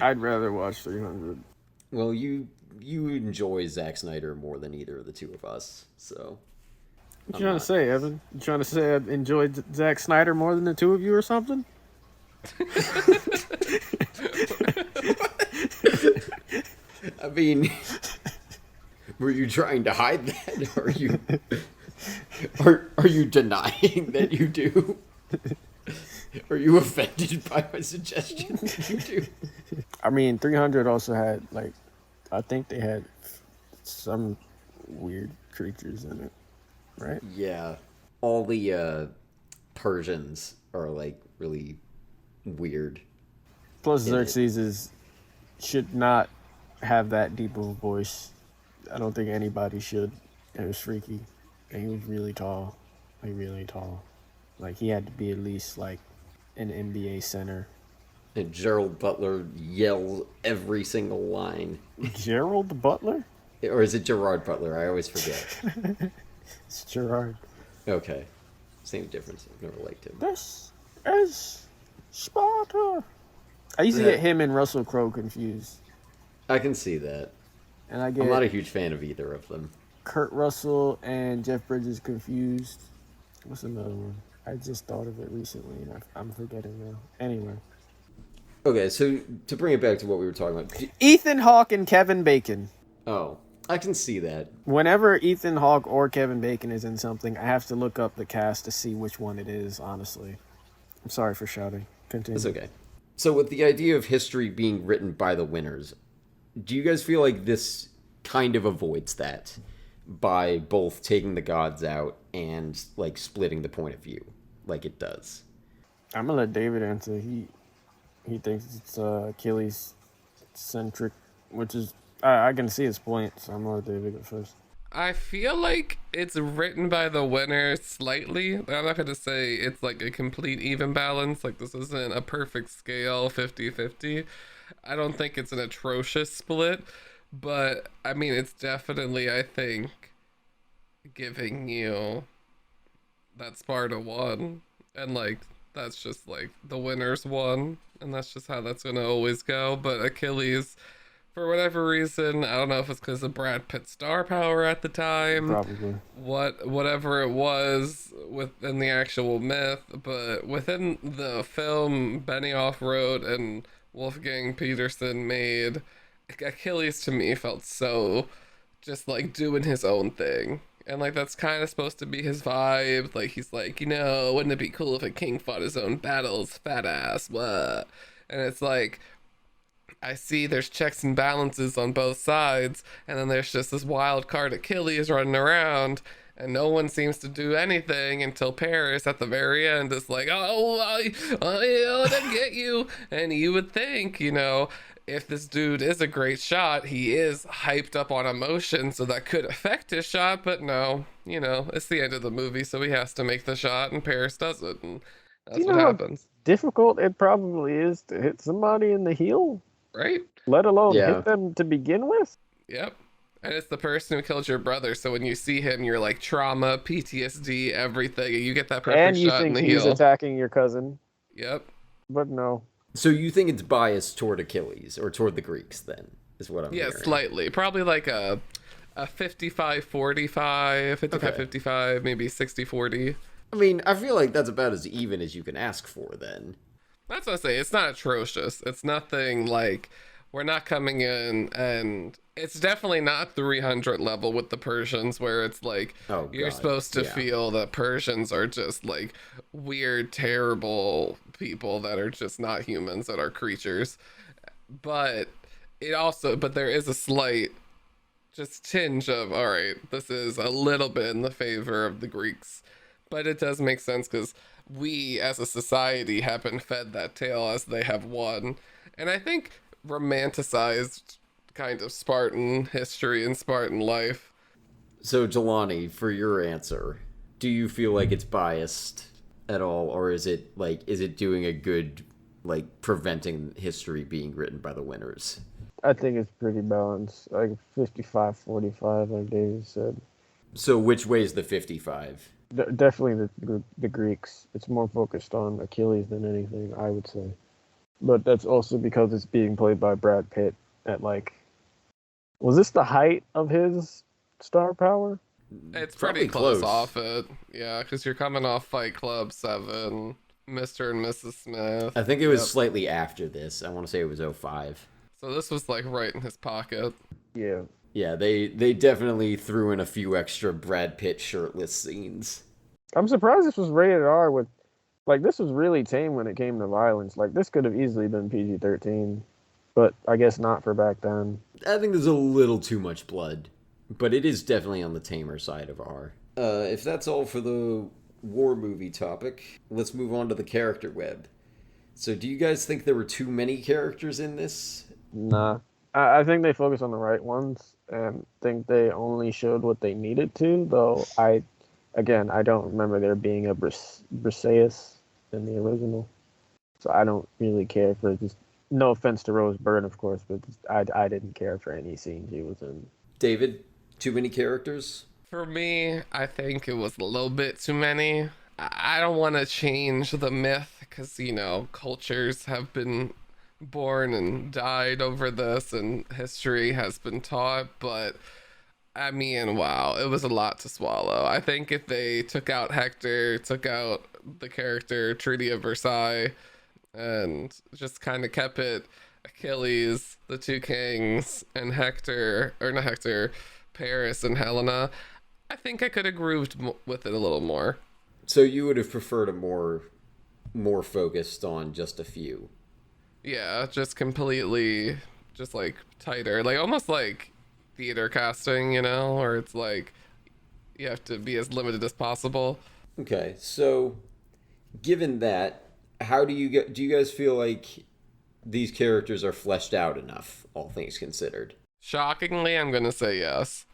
I'd rather watch 300. Well, you enjoy Zack Snyder more than either of the two of us, so... What you trying to say, Evan? You trying to say I enjoyed Zack Snyder more than the two of you or something? I mean, were you trying to hide that? Are you denying that you do? Are you offended by my suggestion that you do? I mean, 300 also had, like, I think they had some weird creatures in it, right? Yeah. All the Persians are, like, really weird. Plus, Xerxes should not have that deep of a voice. I don't think anybody should. It was freaky. And he was really tall. Like, really tall. Like, he had to be at least, like, an NBA center. And Gerald Butler yells every single line. Gerald Butler? Or is it Gerard Butler? I always forget. It's Gerard. Okay. Same difference. I've never liked him. This is Sparta. I used to get him and Russell Crowe confused. I can see that. And I get I'm not a huge fan of either of them. Kurt Russell and Jeff Bridges confused. What's another one? I just thought of it recently and I'm forgetting now. Anyway. Okay, so to bring it back to what we were talking about. Ethan Hawke and Kevin Bacon. Oh, I can see that. Whenever Ethan Hawke or Kevin Bacon is in something, I have to look up the cast to see which one it is, honestly. I'm sorry for shouting. Continue. That's okay. So with the idea of history being written by the winners, do you guys feel like this kind of avoids that by both taking the gods out and, like, splitting the point of view like it does? I'm gonna let David answer. He thinks it's Achilles centric, which is I can see his point, so I'm gonna let David go first. I feel like it's written by the winner slightly. I'm not going to say it's like a complete even balance. Like, this isn't a perfect scale 50-50. I don't think it's an atrocious split. But, I mean, it's definitely, I think, giving you that Sparta won. And, like, that's just, like, the winner's won. And that's just how that's going to always go. But Achilles... for whatever reason, I don't know if it's because of Brad Pitt's star power at the time. Probably. Whatever it was within the actual myth, but within the film Benioff wrote and Wolfgang Peterson made, Achilles to me felt so just like doing his own thing. And like that's kind of supposed to be his vibe. Like he's like, you know, wouldn't it be cool if a king fought his own battles, fat ass, what? And it's like, I see there's checks and balances on both sides, and then there's just this wild card Achilles running around, and no one seems to do anything until Paris at the very end is like, oh, I ought to get you. And you would think, you know, if this dude is a great shot, he is hyped up on emotion, so that could affect his shot, but no, you know, it's the end of the movie, so he has to make the shot, and Paris does it, and that's what happens. Difficult it probably is to hit somebody in the heel, right? let alone hit them to begin with. Yep. And it's the person who killed your brother, so when you see him, you're like trauma, PTSD, everything, and you get that perfect And you shot in think the he's heel. attacking your cousin, Yep. but no. So you think it's biased toward Achilles or toward the Greeks? Then is what I'm Yeah, hearing. slightly. Probably like a 55-45, 55-55, maybe 60-40. I mean, I feel like that's about as even as you can ask for. Then That's what I say. It's not atrocious. It's nothing like we're not coming in, and it's definitely not 300 level with the Persians, where it's like Oh, you're God. supposed to Yeah. feel that Persians are just like weird, terrible people that are just not humans, that are creatures. But but there is a slight just tinge of, all right, this is a little bit in the favor of the Greeks. But it does make sense because we as a society have been fed that tale as they have won. And I think romanticized kind of Spartan history and Spartan life. So Jelani, for your answer, do you feel like it's biased at all, or is it doing a good, like, preventing history being written by the winners? I think it's pretty balanced, like 55-45, like David said. So which way is the 55? Definitely the Greeks. It's more focused on Achilles than anything, I would say. But that's also because it's being played by Brad Pitt at like, was this the height of his star power? It's Probably pretty close close. off it. Yeah, because you're coming off Fight Club 7, Mr. and Mrs. Smith. I think it was Yep. slightly after this. I want to say it was 05. So this was like right in his pocket. Yeah. Yeah, they definitely threw in a few extra Brad Pitt shirtless scenes. I'm surprised this was rated R with, like, this was really tame when it came to violence. Like, this could have easily been PG-13, but I guess not for back then. I think there's a little too much blood, but it is definitely on the tamer side of R. If that's all for the war movie topic, let's move on to the character web. So do you guys think there were too many characters in this? Nah. I think they focused on the right ones and think they only showed what they needed to, though I don't remember there being a Briseis in the original. So I don't really care for just, no offense to Rose Byrne, of course, but I didn't care for any scene she was in. David, too many characters? For me, I think it was a little bit too many. I don't want to change the myth because, cultures have been born and died over this and history has been taught, but I mean, wow, it was a lot to swallow. I think if they took out Hector, took out the character Treaty of Versailles, and just kind of kept it Achilles, the two kings, and Paris and Helena, I think I could have grooved with it a little more. So you would have preferred a more focused on just a few. Yeah, just completely, just like tighter, like almost like theater casting, or it's like you have to be as limited as possible. Okay, so given that, how do you guys feel like these characters are fleshed out enough, all things considered? Shockingly, I'm gonna say yes.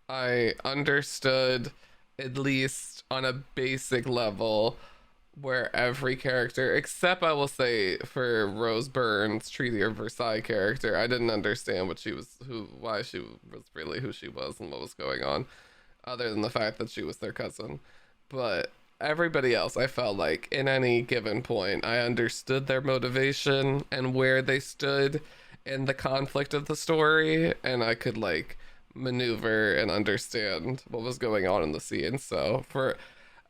I understood, at least on a basic level, where every character, except I will say for Rose Byrne's Treaty of Versailles character, I didn't understand why she was really who she was and what was going on, other than the fact that she was their cousin. But everybody else, I felt like in any given point, I understood their motivation and where they stood in the conflict of the story, and I could like maneuver and understand what was going on in the scene. So for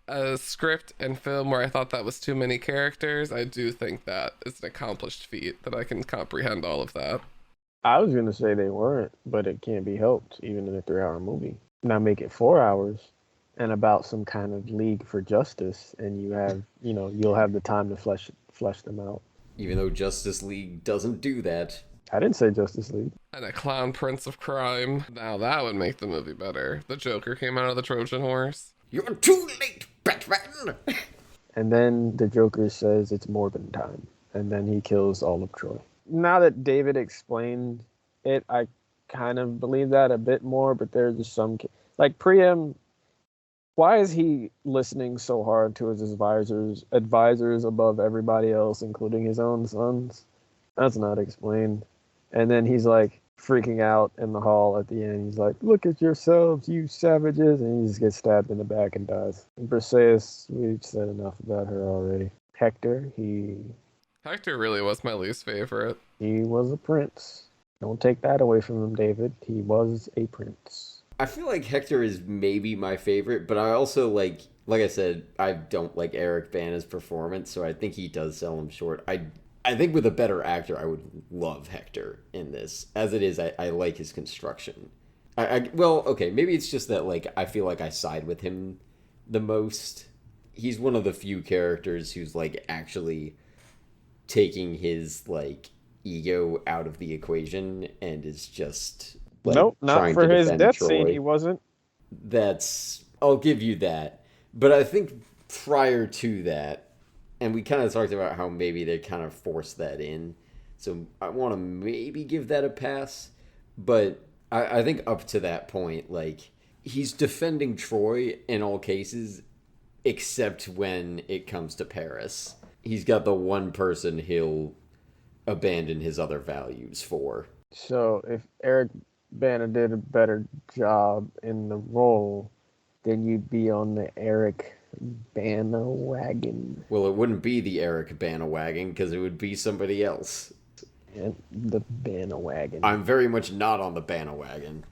a script and film where I thought that was too many characters, I do think that it's an accomplished feat that I can comprehend all of that. I was going to say they weren't, but it can't be helped, even in a 3-hour movie. Now make it 4 hours and about some kind of league for justice, and you have, you'll have the time to flesh them out. Even though Justice League doesn't do that. I didn't say Justice League. And a clown prince of crime. Now that would make the movie better. The Joker came out of the Trojan horse. You're too late, Batman! And then the Joker says it's Morbin time. And then he kills all of Troy. Now that David explained it, I kind of believe that a bit more, but there's just some... Like, Priam, why is he listening so hard to his advisors above everybody else, including his own sons? That's not explained. And then he's like, freaking out in the hall at the end. He's like, "Look at yourselves, you savages!" And he just gets stabbed in the back and dies. And Briseis, we've said enough about her already. Hector, Hector really was my least favorite. he was a prince. Don't take that away from him, David. He was a prince. I feel like Hector is maybe my favorite, but I also like I said, I don't like Eric Bana's performance, so I think he does sell him short. I think with a better actor, I would love Hector in this. As it is, I like his construction. Well, okay, maybe it's just that like I feel like I side with him the most. He's one of the few characters who's like actually taking his like ego out of the equation and is just like Nope, not trying for to his defend death Troy. scene. He wasn't. I'll give you that. But I think prior to that, and we kind of talked about how maybe they kind of forced that in. So I want to maybe give that a pass. But I think up to that point, like, he's defending Troy in all cases, except when it comes to Paris. He's got the one person he'll abandon his other values for. So if Eric Bana did a better job in the role, then you'd be on the Eric Bana wagon. Well, it wouldn't be the Eric Bana wagon because it would be somebody else. And the Bana wagon. I'm very much not on the Bana wagon.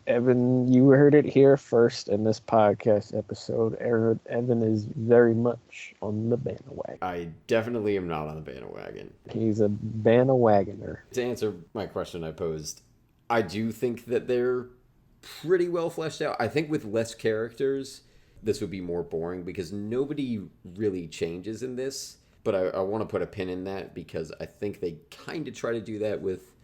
Evan, you heard it here first in this podcast episode. Evan is very much on the Bana wagon. I definitely am not on the Bana wagon. He's a Bana wagoner. To answer my question I posed, I do think that they're pretty well fleshed out. I think with less characters, this would be more boring because nobody really changes in this. But I want to put a pin in that because I think they kind of try to do that with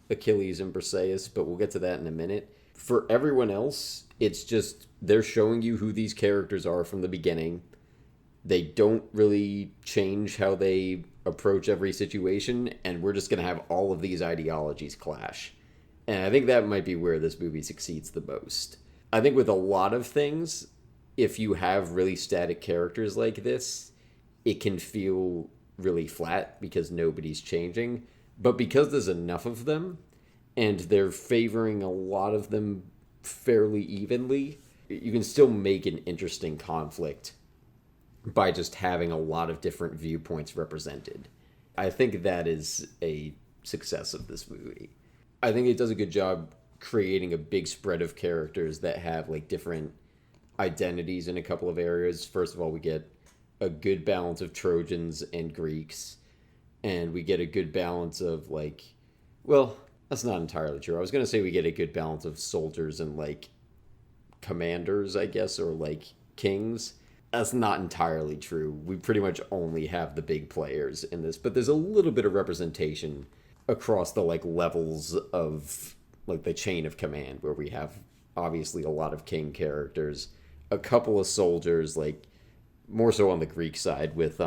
Achilles and Briseis, but we'll get to that in a minute. For everyone else, it's just they're showing you who these characters are from the beginning. They don't really change how they approach every situation, and we're just going to have all of these ideologies clash. And I think that might be where this movie succeeds the most. I think with a lot of things, if you have really static characters like this, it can feel really flat because nobody's changing. But because there's enough of them, and they're favoring a lot of them fairly evenly, you can still make an interesting conflict by just having a lot of different viewpoints represented. I think that is a success of this movie. I think it does a good job creating a big spread of characters that have like different identities in a couple of areas. First of all, we get a good balance of Trojans and Greeks, and we get a good balance of like, well, that's not entirely true. I was going to say we get a good balance of soldiers and like commanders, I guess, or like kings. That's not entirely true. We pretty much only have the big players in this, but there's a little bit of representation across the like levels of like the chain of command, where we have obviously a lot of king characters, a couple of soldiers, like more so on the Greek side with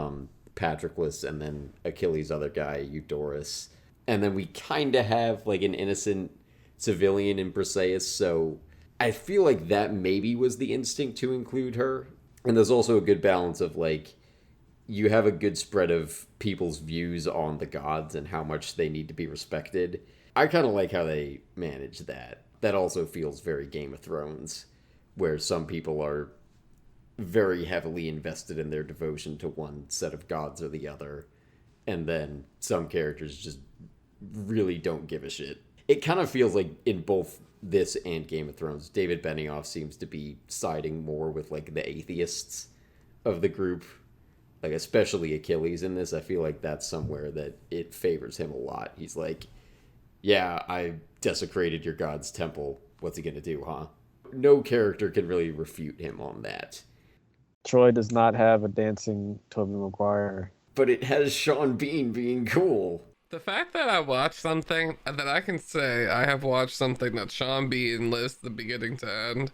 Patroclus, and then Achilles' other guy, Eudorus. And then we kind of have like an innocent civilian in Briseis, so I feel like that maybe was the instinct to include her. And there's also a good balance of like, you have a good spread of people's views on the gods and how much they need to be respected. I kind of like how they manage that. That also feels very Game of Thrones, where some people are very heavily invested in their devotion to one set of gods or the other, and then some characters just really don't give a shit. It kind of feels like in both this and Game of Thrones, David Benioff seems to be siding more with like the atheists of the group, like especially Achilles in this. I feel like that's somewhere that it favors him a lot. He's like, yeah, I desecrated your god's temple. What's he gonna do, huh? No character can really refute him on that. Troy does not have a dancing Tobey Maguire. But it has Sean Bean being cool. The fact that I watched something that I can say I have watched something that Sean Bean lists the beginning to end,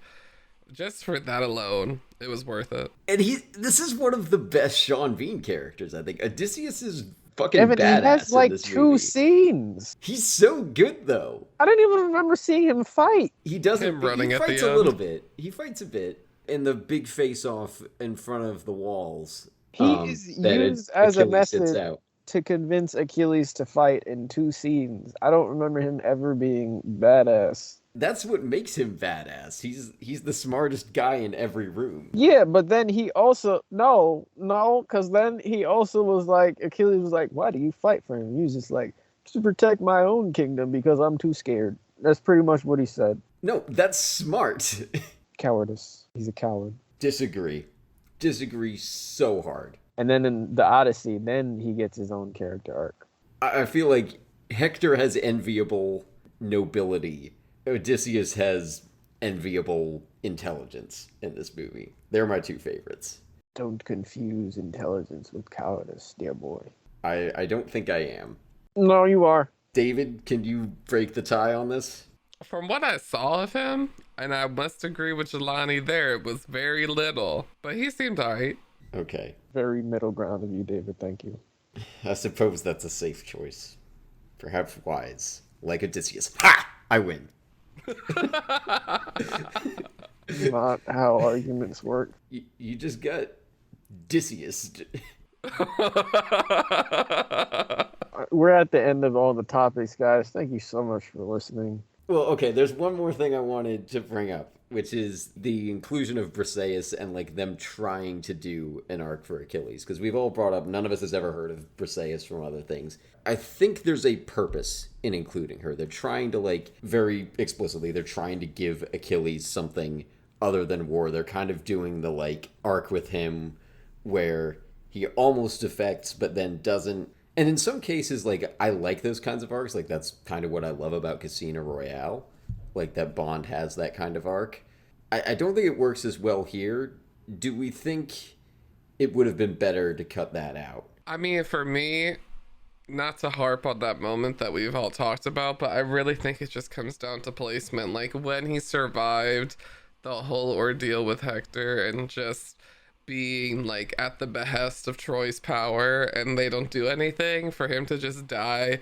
just for that alone, it was worth it. And this is one of the best Sean Bean characters, I think. Odysseus is fucking Evan, badass. he has like in this 2 movie. scenes. He's so good though. I don't even remember seeing him fight. He doesn't. Him running he at the fights a end. little bit. He fights a bit in the big face-off in front of the walls. He is that used as a Achilles sits method. out. to convince Achilles to fight in 2 scenes. I don't remember him ever being badass. That's what makes him badass. He's the smartest guy in every room. Yeah, but then he also because then he also was like, Achilles was like, why do you fight for him? He was just like, to protect my own kingdom because I'm too scared. That's pretty much what he said. No, that's smart. Cowardice. He's a coward. Disagree so hard. And then in the Odyssey, then he gets his own character arc. I feel like Hector has enviable nobility. Odysseus has enviable intelligence in this movie. They're my 2 favorites. Don't confuse intelligence with cowardice, dear boy. I don't think I am. No, you are. David, can you break the tie on this? From what I saw of him, and I must agree with Jelani there, it was very little, but he seemed alright. Okay. Very middle ground of you, David. Thank you. I suppose that's a safe choice. Perhaps wise. Like Odysseus. Ha! I win. Not how arguments work. You just got Odysseus. We're at the end of all the topics, guys. Thank you so much for listening. Well, okay, there's one more thing I wanted to bring up, which is the inclusion of Briseis and, like, them trying to do an arc for Achilles. Because we've all brought up, none of us has ever heard of Briseis from other things. I think there's a purpose in including her. They're trying to, like, very explicitly, they're trying to give Achilles something other than war. They're kind of doing the, like, arc with him where he almost defects, but then doesn't. And in some cases, like, I like those kinds of arcs. Like, that's kind of what I love about Casino Royale. Like, that Bond has that kind of arc. I don't think it works as well here. Do we think it would have been better to cut that out? I mean, for me, not to harp on that moment that we've all talked about, but I really think it just comes down to placement. Like, when he survived the whole ordeal with Hector and just being, like, at the behest of Troy's power and they don't do anything, for him to just die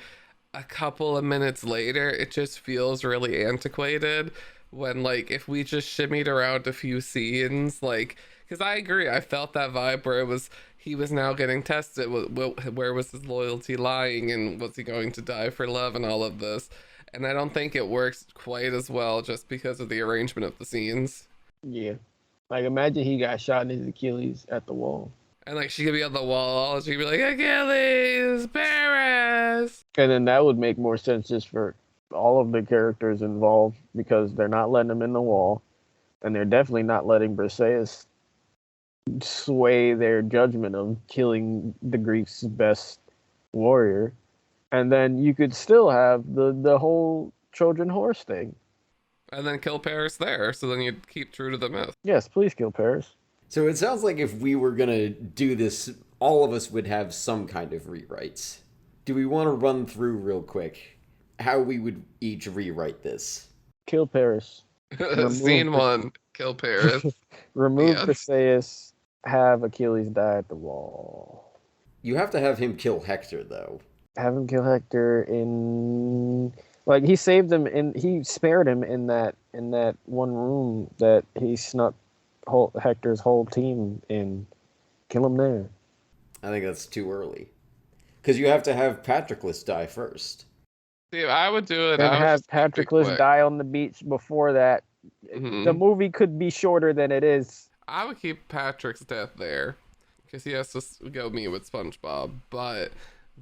a couple of minutes later, it just feels really antiquated. When, like, if we just shimmied around a few scenes, like, because I agree, I felt that vibe where it was, he was now getting tested. Where was his loyalty lying, and was he going to die for love and all of this? And I don't think it works quite as well just because of the arrangement of the scenes. Yeah. Like, imagine he got shot in his Achilles at the wall. And, like, she could be on the wall, and she could be like, Achilles, Paris! And then that would make more sense just for all of the characters involved, because they're not letting him in the wall, and they're definitely not letting Briseis sway their judgment of killing the Greeks' best warrior. And then you could still have the whole Trojan horse thing. And then kill Paris there, so then you'd keep true to the myth. Yes, please kill Paris. So it sounds like if we were going to do this, all of us would have some kind of rewrites. Do we want to run through real quick how we would each rewrite this? Kill Paris. Scene 1, kill Paris. Remove Briseis, have Achilles die at the wall. You have to have him kill Hector, though. Have him kill Hector in... Like, he saved him, he spared him in that one room that he snuck Hector's whole team in. Kill him there. I think that's too early. Because you have to have Patroclus die first. See, I would do it. And have Patroclus die on the beach before that. Mm-hmm. The movie could be shorter than it is. I would keep Patrick's death there, because he has to go meet with SpongeBob. But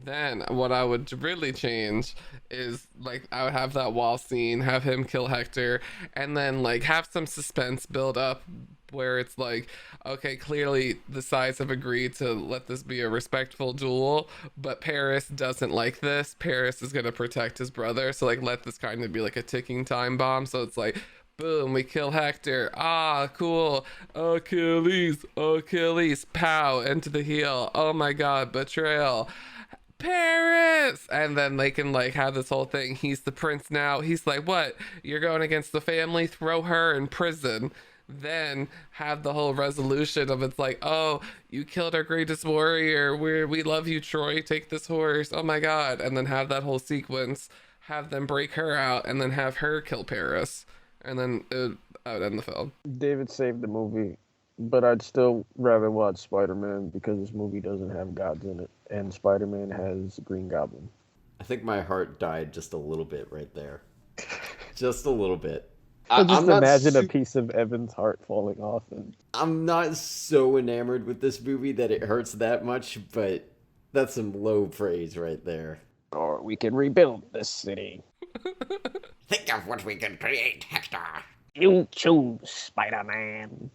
then what I would really change is, like, I would have that wall scene, have him kill Hector, and then, like, have some suspense build up where it's like, okay, clearly the sides have agreed to let this be a respectful duel, but Paris doesn't like this. Paris is going to protect his brother, so, like, let this kind of be like a ticking time bomb. So it's like, boom, we kill Hector. Ah, cool. Achilles, pow, into the heel. Oh my god, betrayal. Paris! And then they can, like, have this whole thing. He's the prince now. He's like, what? You're going against the family? Throw her in prison. Then have the whole resolution of, it's like, oh, you killed our greatest warrior. We love you, Troy. Take this horse. Oh my god. And then have that whole sequence. Have them break her out, and then have her kill Paris. And then I would end the film. David saved the movie. but I'd still rather watch Spider-Man because this movie doesn't have gods in it, and Spider-Man has Green Goblin. I think my heart died just a little bit right there. Just a little bit. Just I'm not imagine a piece of Evan's heart falling off. And I'm not so enamored with this movie that it hurts that much, but that's some low praise right there. or we can rebuild this city. Think of what we can create, Hector. You choose, Spider-Man.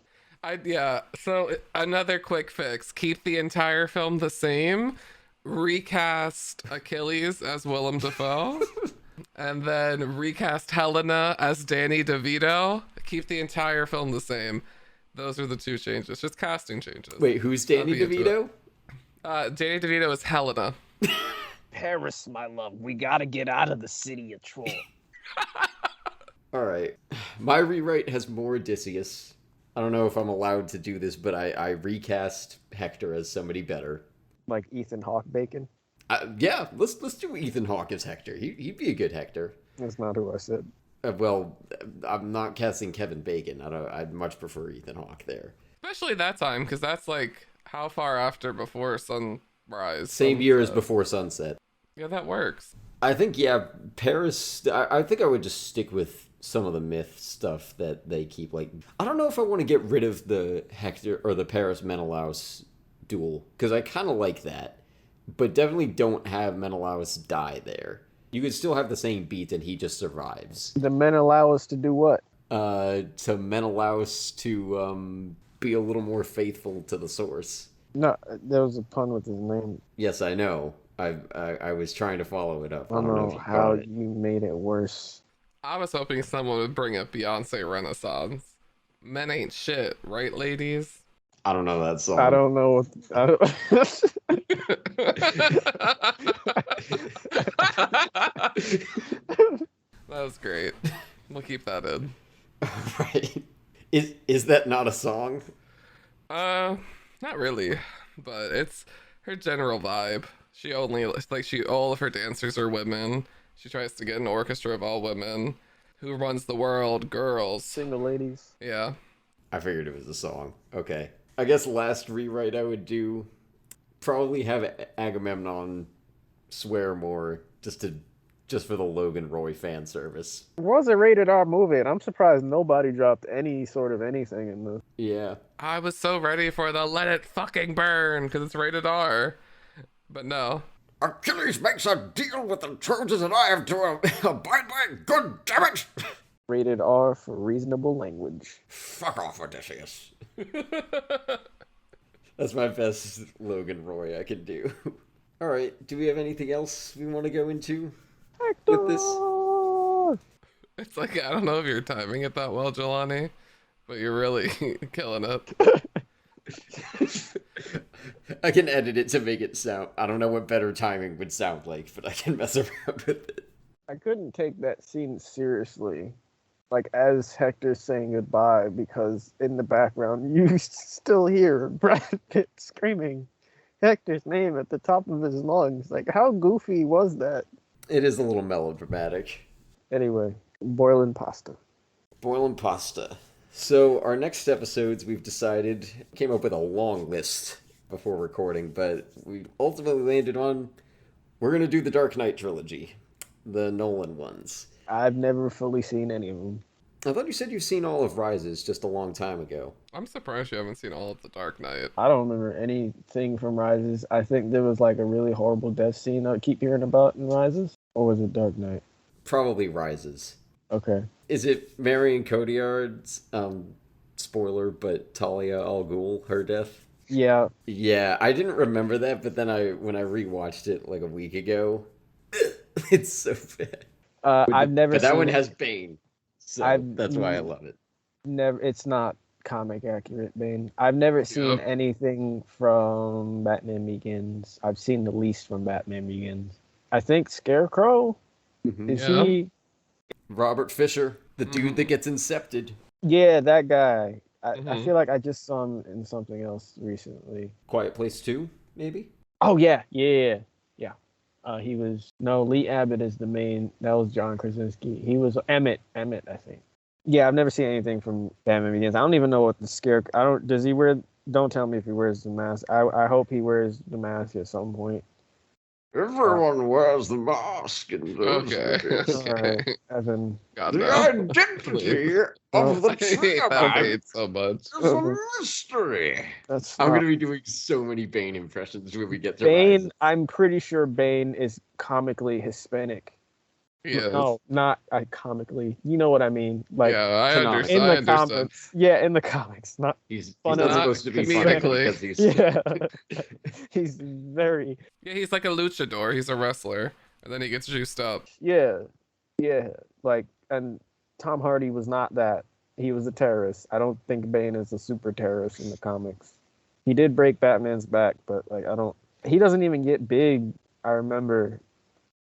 So another quick fix. Keep the entire film the same. Recast Achilles as Willem Dafoe. And then recast Helena as Danny DeVito. Keep the entire film the same. Those are the two changes. Just casting changes. Wait, who's Danny DeVito? Danny DeVito is Helena. Paris, my love, we gotta get out of the city of Troy. All right. My rewrite has more Odysseus. I don't know if I'm allowed to do this, but I recast Hector as somebody better. Like Ethan Hawke Bacon? Yeah, let's do Ethan Hawke as Hector. He'd be a good Hector. That's not who I said. Well, I'm not casting Kevin Bacon. I'd much prefer Ethan Hawke there. Especially that time, because that's like how far after before sunrise? Same year as Before Sunset. Yeah, that works. I think, yeah, Paris, I think I would just stick with some of the myth stuff that they keep. Like, I don't know if I want to get rid of the Hector or the Paris Menelaus duel, because I kind of like that. But definitely don't have Menelaus die there. You could still have the same beat and he just survives. The men allow us to do what? To Menelaus to be a little more faithful to the source. No, there was a pun with his name. Yes, I know. I was trying to follow it up. I don't know how you made it worse. I was hoping someone would bring up Beyonce Renaissance. Men ain't shit, right, ladies? I don't know that song. I don't know. That was great. We'll keep that in. Right. Is that not a song? Not really, but it's her general vibe. She only all of her dancers are women. She tries to get an orchestra of all women. Who runs the world? Girls. Single ladies. Yeah. I figured it was a song. Okay. I guess last rewrite I would do, probably have Agamemnon swear more just for the Logan Roy fan service. It was a rated R movie, and I'm surprised nobody dropped any sort of anything in this. Yeah. I was so ready for the let it fucking burn because it's rated R. But no. Achilles makes a deal with the Trojans and I have to abide by it. God damn it! Rated R for reasonable language. Fuck off, Odysseus. That's my best Logan Roy I can do. All right, do we have anything else we want to go into with this? It's like, I don't know if you're timing it that well, Jelani, but you're really killing it. I can edit it to make it sound... I don't know what better timing would sound like, but I can mess around with it. I couldn't take that scene seriously, like as Hector's saying goodbye, because in the background you still hear Brad Pitt screaming Hector's name at the top of his lungs. Like, how goofy was that? It is a little melodramatic. Anyway, boiling pasta. Boiling pasta. So our next episodes, we've decided, came up with a long list before recording, but we ultimately landed on, we're going to do the Dark Knight Trilogy, the Nolan ones. I've never fully seen any of them. I thought you said you've seen all of Rises just a long time ago. I'm surprised you haven't seen all of the Dark Knight. I don't remember anything from Rises. I think there was like a really horrible death scene I keep hearing about in Rises. Or was it Dark Knight? Probably Rises. Okay. Is it Marion Cotillard's, spoiler, but Talia al Ghul, her death? Yeah. Yeah, I didn't remember that, but then when I rewatched it like a week ago, it's so bad. I've never But that seen one it. has Bane, so that's why I love it. Never. It's not comic accurate, Bane. I've never seen anything from Batman Begins. I've seen the least from Batman Begins. I think Scarecrow, is he? Robert Fisher, the dude that gets incepted. Yeah, that guy. I feel like I just saw him in something else recently. Quiet Place 2, maybe? Oh, yeah. He was... No, Lee Abbott is the main... That was John Krasinski. He was Emmett, I think. Yeah, I've never seen anything from Batman Begins. I don't even know what the scare. I don't. Does he wear? Don't tell me if he wears the mask. I hope he wears the mask at some point. Everyone wears the mask in those Okay. days. All right, Evan. God, The no. identity of the I hate that Triaman Bane so much. is a mystery. That's I'm not gonna be doing so many Bane impressions when we get to Bane. Rise. I'm pretty sure Bane is comically Hispanic. Yes. No, not comically. You know what I mean? Like Yeah, I canonically. in understand. the I understand. comics. Yeah, in the comics. Not He's Fun not as supposed to be funny comedically. because he's yeah. He's very Yeah, he's like a luchador. He's a wrestler, and then he gets juiced up. yeah. Like, and Tom Hardy was not that. He was a terrorist. I don't think Bane is a super terrorist in the comics. He did break Batman's back, but like I don't. He doesn't even get big. I remember,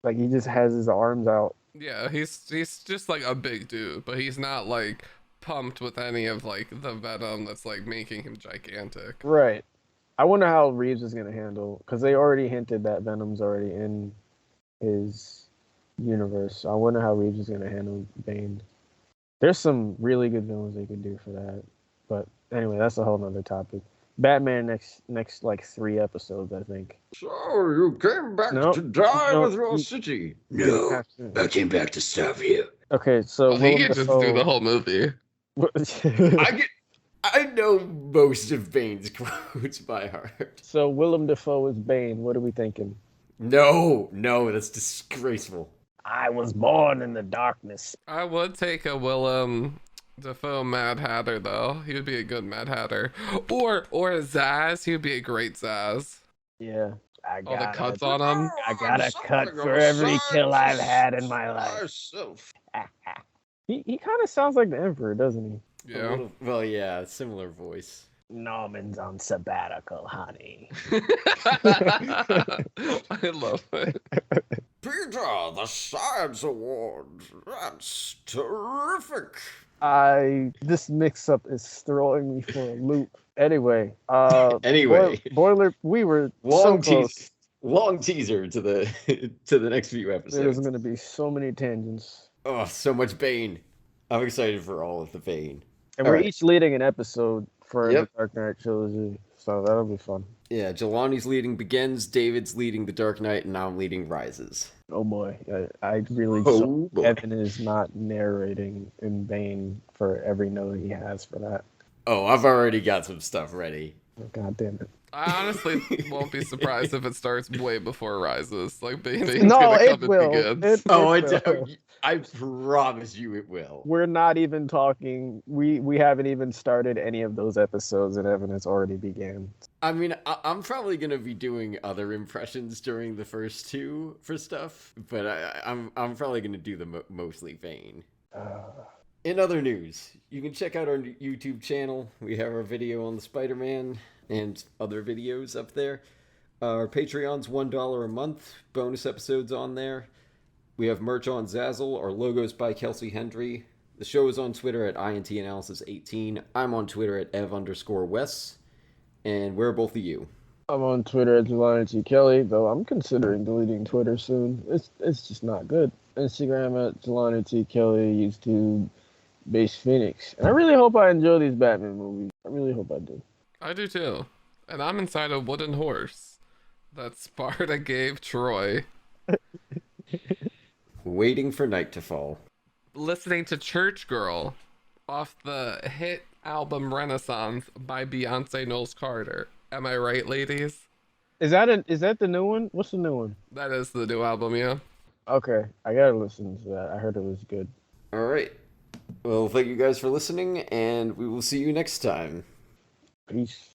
like he just has his arms out. Yeah, he's just like a big dude, but he's not like pumped with any of like the venom that's like making him gigantic. Right. I wonder how Reeves is gonna handle because they already hinted that Venom's already in his universe. I wonder how Reeves is gonna handle Bane. There's some really good villains they could do for that. But anyway, that's a whole nother topic. Batman next like 3 episodes, I think. So you came back Nope. to die Nope. with your city? You No, have to. I came back to stop you. Okay, so Well, he Willem can just do the Dafoe- whole movie. I know most of Bane's quotes by heart. So Willem Dafoe is Bane. What are we thinking? No, that's disgraceful. I was born in the darkness. I would take a Willem Dafoe Mad Hatter though. He would be a good Mad Hatter, or a Zaz. He would be a great Zaz. Yeah. All the cuts on him. I got a cut for every kill I've had in my life. Myself. He kind of sounds like the Emperor, doesn't he? Yeah. Well, yeah, similar voice. Norman's on sabbatical, honey. I love it. Peter, the Science Awards. That's terrific. This mix-up is throwing me for a loop. Anyway, Anyway. Boiler, we were so close. Long teaser to the to the next few There's episodes. going to be so many tangents. Oh, so much Bane. I'm excited for all of the Bane. And All we're right. each leading an episode for Yep. the Dark Knight Trilogy, so that'll be fun. Yeah, Jelani's leading Begins, David's leading The Dark Knight, and now I'm leading Rises. Oh boy, I really Oh, boy. Evan is not narrating in Bane for every note he has for that. Oh, I've already got some stuff ready. Oh, God damn it. I honestly won't be surprised if it starts way before Rises. Like Bane's No, gonna it come and will. begins. I promise you it will. We're not even talking. We haven't even started any of those episodes, and Evan has already began. I mean, I'm probably gonna be doing other impressions during the first 2 for stuff, but I'm probably gonna do the mostly Bane. In other news, you can check out our YouTube channel. We have our video on the Spider-Man and other videos up there. Our Patreon's $1 a month. Bonus episodes on there. We have merch on Zazzle. Our logo's by Kelsey Hendry. The show is on Twitter at INTAnalysis18. I'm on Twitter at ev_Wes. And where are both of you? I'm on Twitter at Jelani T. Kelly, though I'm considering deleting Twitter soon. It's just not good. Instagram at Jelani T. Kelly, YouTube, Base Phoenix. And I really hope I enjoy these Batman movies. I really hope I do. I do too. And I'm inside a wooden horse that Sparta gave Troy. Waiting for night to fall. Listening to Church Girl off the hit album Renaissance by Beyonce Knowles Carter. Am I right, ladies? Is that the new one? What's the new one? That is the new album, yeah. Okay, I gotta listen to that. I heard it was good. All right. Well, thank you guys for listening, and we will see you next time. Peace.